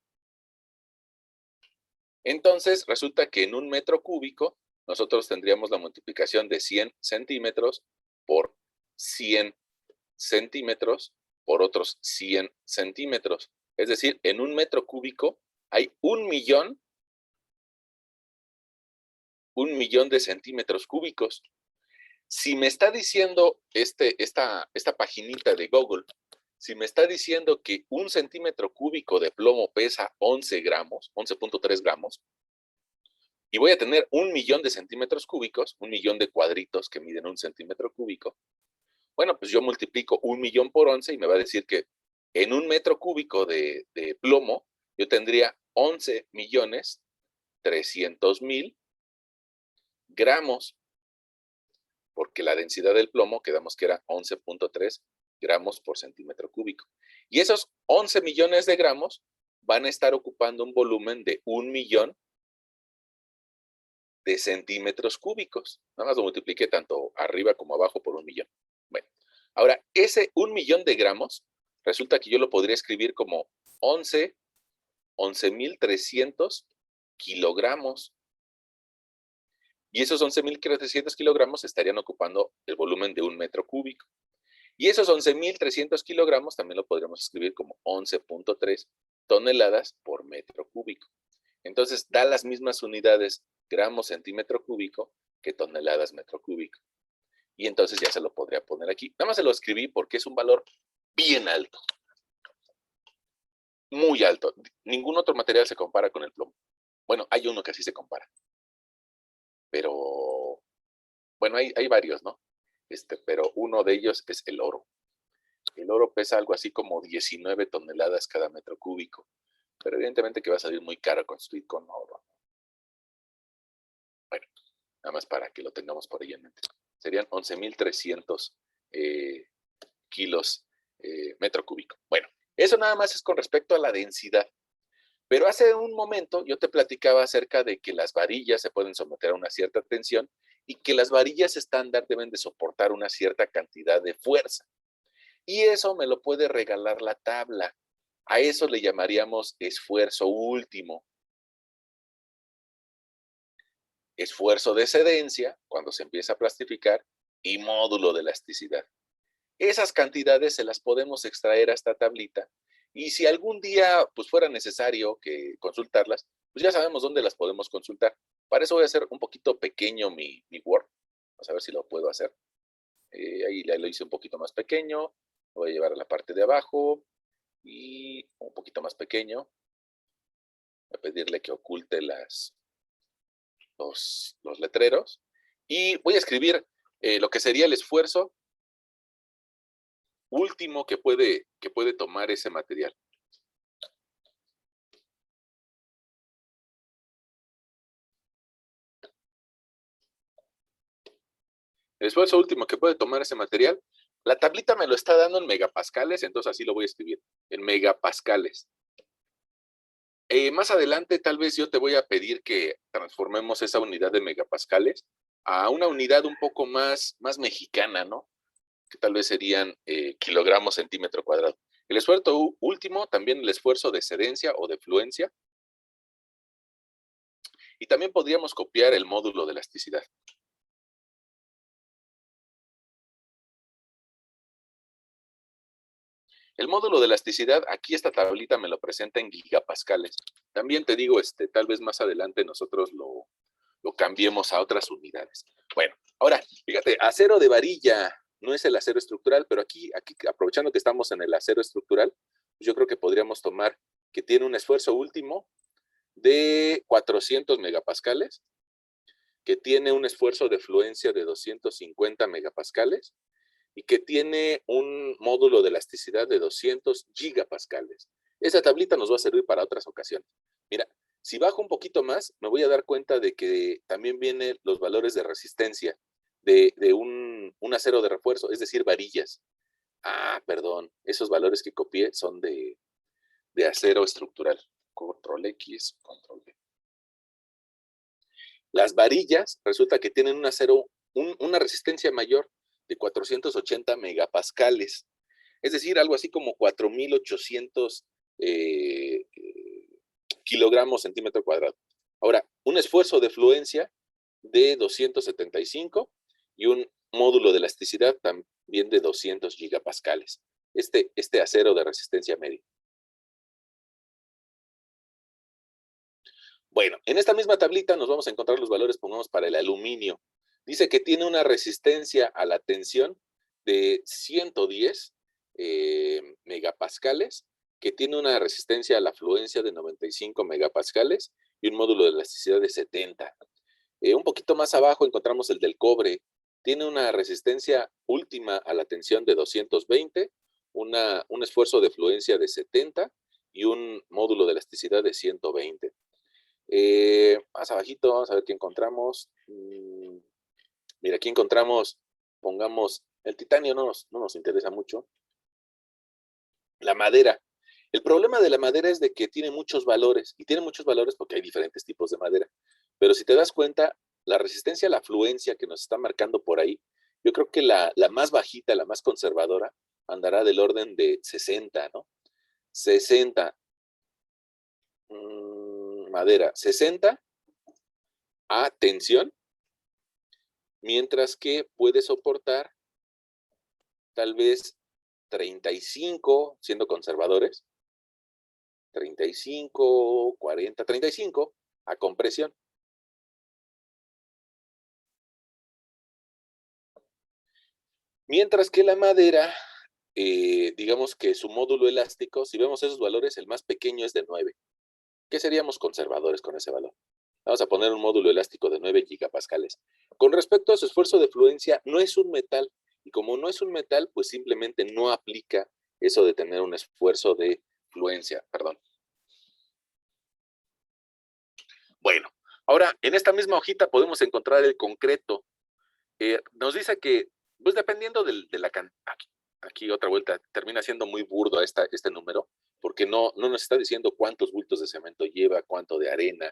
Entonces, resulta que en un metro cúbico, nosotros tendríamos la multiplicación de 100 centímetros por 100 centímetros por otros 100 centímetros. Es decir, en un metro cúbico hay 1.000.000 de centímetros cúbicos. Si me está diciendo esta paginita de Google, si me está diciendo que un centímetro cúbico de plomo pesa 11 gramos, 11.3 gramos, y voy a tener 1.000.000 de centímetros cúbicos, 1.000.000 de cuadritos que miden un centímetro cúbico, bueno, pues yo multiplico 1.000.000 por 11 y me va a decir que en un metro cúbico de plomo yo tendría 11.300.000 gramos, porque la densidad del plomo quedamos que era 11.3 gramos por centímetro cúbico. Y esos 11 millones de gramos van a estar ocupando un volumen de 1.000.000 de centímetros cúbicos. Nada más lo multipliqué tanto arriba como abajo por 1.000.000. Bueno, ahora ese 1.000.000 de gramos, resulta que yo lo podría escribir como 11.300 kilogramos. Y esos 11.300 kilogramos estarían ocupando el volumen de un metro cúbico. Y esos 11.300 kilogramos también lo podríamos escribir como 11.3 toneladas por metro cúbico. Entonces, da las mismas unidades gramos centímetro cúbico que toneladas metro cúbico. Y entonces ya se lo podría poner aquí. Nada más se lo escribí porque es un valor bien alto. Muy alto. Ningún otro material se compara con el plomo. Bueno, hay uno que sí se compara. Pero, bueno, hay varios, ¿no? Pero uno de ellos es el oro. El oro pesa algo así como 19 toneladas cada metro cúbico. Pero evidentemente que va a salir muy caro construir con oro. Bueno, nada más para que lo tengamos por ahí en mente. Serían 11.300 kilos metro cúbico. Bueno, eso nada más es con respecto a la densidad. Pero hace un momento yo te platicaba acerca de que las varillas se pueden someter a una cierta tensión y que las varillas estándar deben de soportar una cierta cantidad de fuerza. Y eso me lo puede regalar la tabla. A eso le llamaríamos esfuerzo último. Esfuerzo de excedencia, cuando se empieza a plastificar, y módulo de elasticidad. Esas cantidades se las podemos extraer a esta tablita. Y si algún día pues, fuera necesario que consultarlas, pues ya sabemos dónde las podemos consultar. Para eso voy a hacer un poquito pequeño mi Word. Vamos a ver si lo puedo hacer. Ahí lo hice un poquito más pequeño. Lo voy a llevar a la parte de abajo. Y un poquito más pequeño. Voy a pedirle que oculte los letreros. Y voy a escribir lo que sería el esfuerzo último que puede tomar ese material. El esfuerzo último que puede tomar ese material. La tablita me lo está dando en megapascales, entonces así lo voy a escribir, en megapascales. Más adelante tal vez yo te voy a pedir que transformemos esa unidad de megapascales a una unidad un poco más mexicana, ¿no? Que tal vez serían kilogramos centímetro cuadrado. El esfuerzo último, también el esfuerzo de excedencia o de fluencia. Y también podríamos copiar el módulo de elasticidad. El módulo de elasticidad, aquí esta tablita me lo presenta en gigapascales. También te digo, tal vez más adelante nosotros lo cambiemos a otras unidades. Bueno, ahora, fíjate, acero de varilla no es el acero estructural, pero aquí aprovechando que estamos en el acero estructural, pues yo creo que podríamos tomar que tiene un esfuerzo último de 400 megapascales, que tiene un esfuerzo de fluencia de 250 megapascales y que tiene un módulo de elasticidad de 200 gigapascales. Esa tablita nos va a servir para otras ocasiones. Mira, si bajo un poquito más, me voy a dar cuenta de que también vienen los valores de resistencia de un acero de refuerzo, es decir, varillas. Ah, perdón, esos valores que copié son de acero estructural. Control X, Control V. Las varillas resulta que tienen un acero, una resistencia mayor de 480 megapascales. Es decir, algo así como 4,800 kilogramos centímetro cuadrado. Ahora, un esfuerzo de fluencia de 275 y un módulo de elasticidad también de 200 gigapascales. Este acero de resistencia media. Bueno, en esta misma tablita nos vamos a encontrar los valores, pongamos para el aluminio. Dice que tiene una resistencia a la tensión de 110 megapascales, que tiene una resistencia a la fluencia de 95 megapascales y un módulo de elasticidad de 70. Un poquito más abajo encontramos el del cobre. Tiene una resistencia última a la tensión de 220, un esfuerzo de fluencia de 70 y un módulo de elasticidad de 120. Más abajito, vamos a ver qué encontramos. Mira, aquí encontramos, pongamos, el titanio no nos interesa mucho. La madera. El problema de la madera es de que tiene muchos valores, y tiene muchos valores porque hay diferentes tipos de madera. Pero si te das cuenta, la resistencia a la fluencia que nos está marcando por ahí, yo creo que la más bajita, la más conservadora, andará del orden de 60, ¿no? 60. Madera, 60 a tensión, mientras que puede soportar tal vez 35, siendo conservadores, 35, 40, 35 a compresión. Mientras que la madera, digamos que su módulo elástico, si vemos esos valores, el más pequeño es de 9. ¿Qué seríamos conservadores con ese valor? Vamos a poner un módulo elástico de 9 gigapascales. Con respecto a su esfuerzo de fluencia, no es un metal. Y como no es un metal, pues simplemente no aplica eso de tener un esfuerzo de fluencia. Perdón. Bueno, ahora en esta misma hojita podemos encontrar el concreto. Nos dice que, pues dependiendo de la cantidad, aquí otra vuelta, termina siendo muy burdo este número, porque no nos está diciendo cuántos bultos de cemento lleva, cuánto de arena,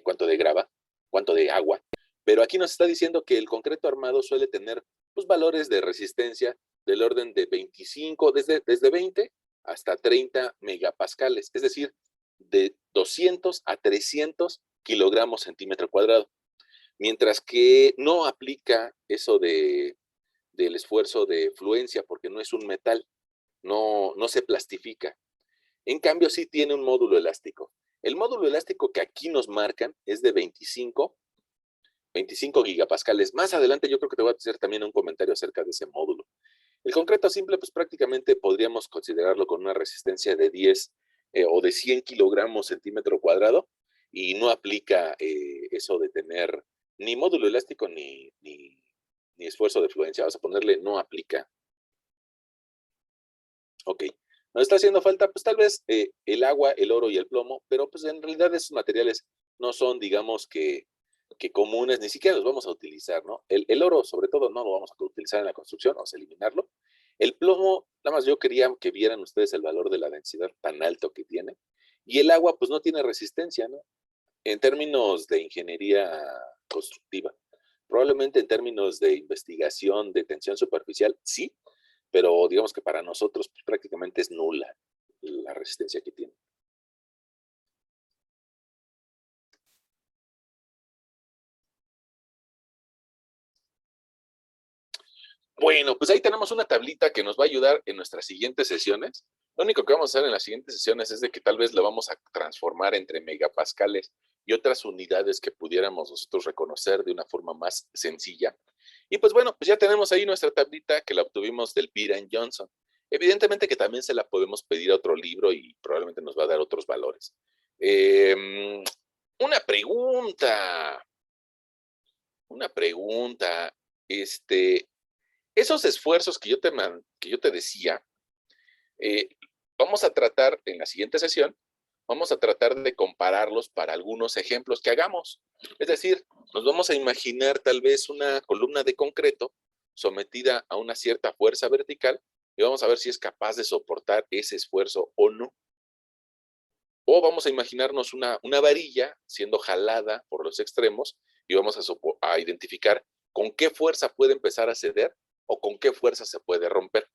cuánto de grava, cuánto de agua, pero aquí nos está diciendo que el concreto armado suele tener pues, valores de resistencia del orden de 25, desde 20 hasta 30 megapascales, es decir, de 200 a 300 kilogramos centímetro cuadrado, mientras que no aplica eso del esfuerzo de fluencia porque no es un metal, no se plastifica. En cambio, sí tiene un módulo elástico. El módulo elástico que aquí nos marcan es de 25 gigapascales. Más adelante yo creo que te voy a hacer también un comentario acerca de ese módulo. El concreto simple, pues prácticamente podríamos considerarlo con una resistencia de 10 o de 100 kilogramos centímetro cuadrado y no aplica eso de tener ni módulo elástico ni esfuerzo de fluencia. Vamos a ponerle no aplica. Ok. Nos está haciendo falta, pues tal vez el agua, el oro y el plomo, pero pues en realidad esos materiales no son, digamos que comunes, ni siquiera los vamos a utilizar, ¿no? El oro, sobre todo, no lo vamos a utilizar en la construcción, vamos a eliminarlo. El plomo, nada más yo quería que vieran ustedes el valor de la densidad tan alto que tiene. Y el agua, pues no tiene resistencia, ¿no? En términos de ingeniería constructiva. Probablemente en términos de investigación de tensión superficial, sí, pero digamos que para nosotros pues, prácticamente es nula la resistencia que tiene. Bueno, pues ahí tenemos una tablita que nos va a ayudar en nuestras siguientes sesiones. Lo único que vamos a hacer en las siguientes sesiones es de que tal vez lo vamos a transformar entre megapascales y otras unidades que pudiéramos nosotros reconocer de una forma más sencilla. Y pues bueno, pues ya tenemos ahí nuestra tablita que la obtuvimos del Peter & Johnson. Evidentemente que también se la podemos pedir a otro libro y probablemente nos va a dar otros valores. Una pregunta. Una pregunta, esos esfuerzos que yo te decía, vamos a tratar en la siguiente sesión, vamos a tratar de compararlos para algunos ejemplos que hagamos. Es decir, nos vamos a imaginar tal vez una columna de concreto sometida a una cierta fuerza vertical y vamos a ver si es capaz de soportar ese esfuerzo o no. O vamos a imaginarnos una varilla siendo jalada por los extremos y vamos a identificar con qué fuerza puede empezar a ceder o con qué fuerza se puede romper.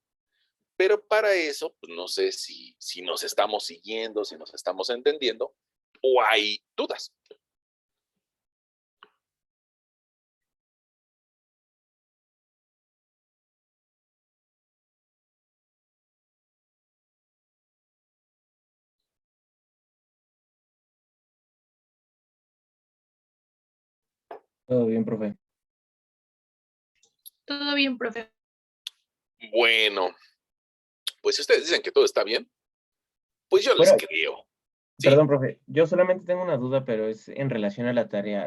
Pero para eso, pues no sé si nos estamos siguiendo, si nos estamos entendiendo o hay dudas. Todo bien, profe. Todo bien, profe. Bueno, pues si ustedes dicen que todo está bien, pues yo les Bueno, creo. ¿Sí? Perdón, profe, yo solamente tengo una duda, pero es en relación a la tarea.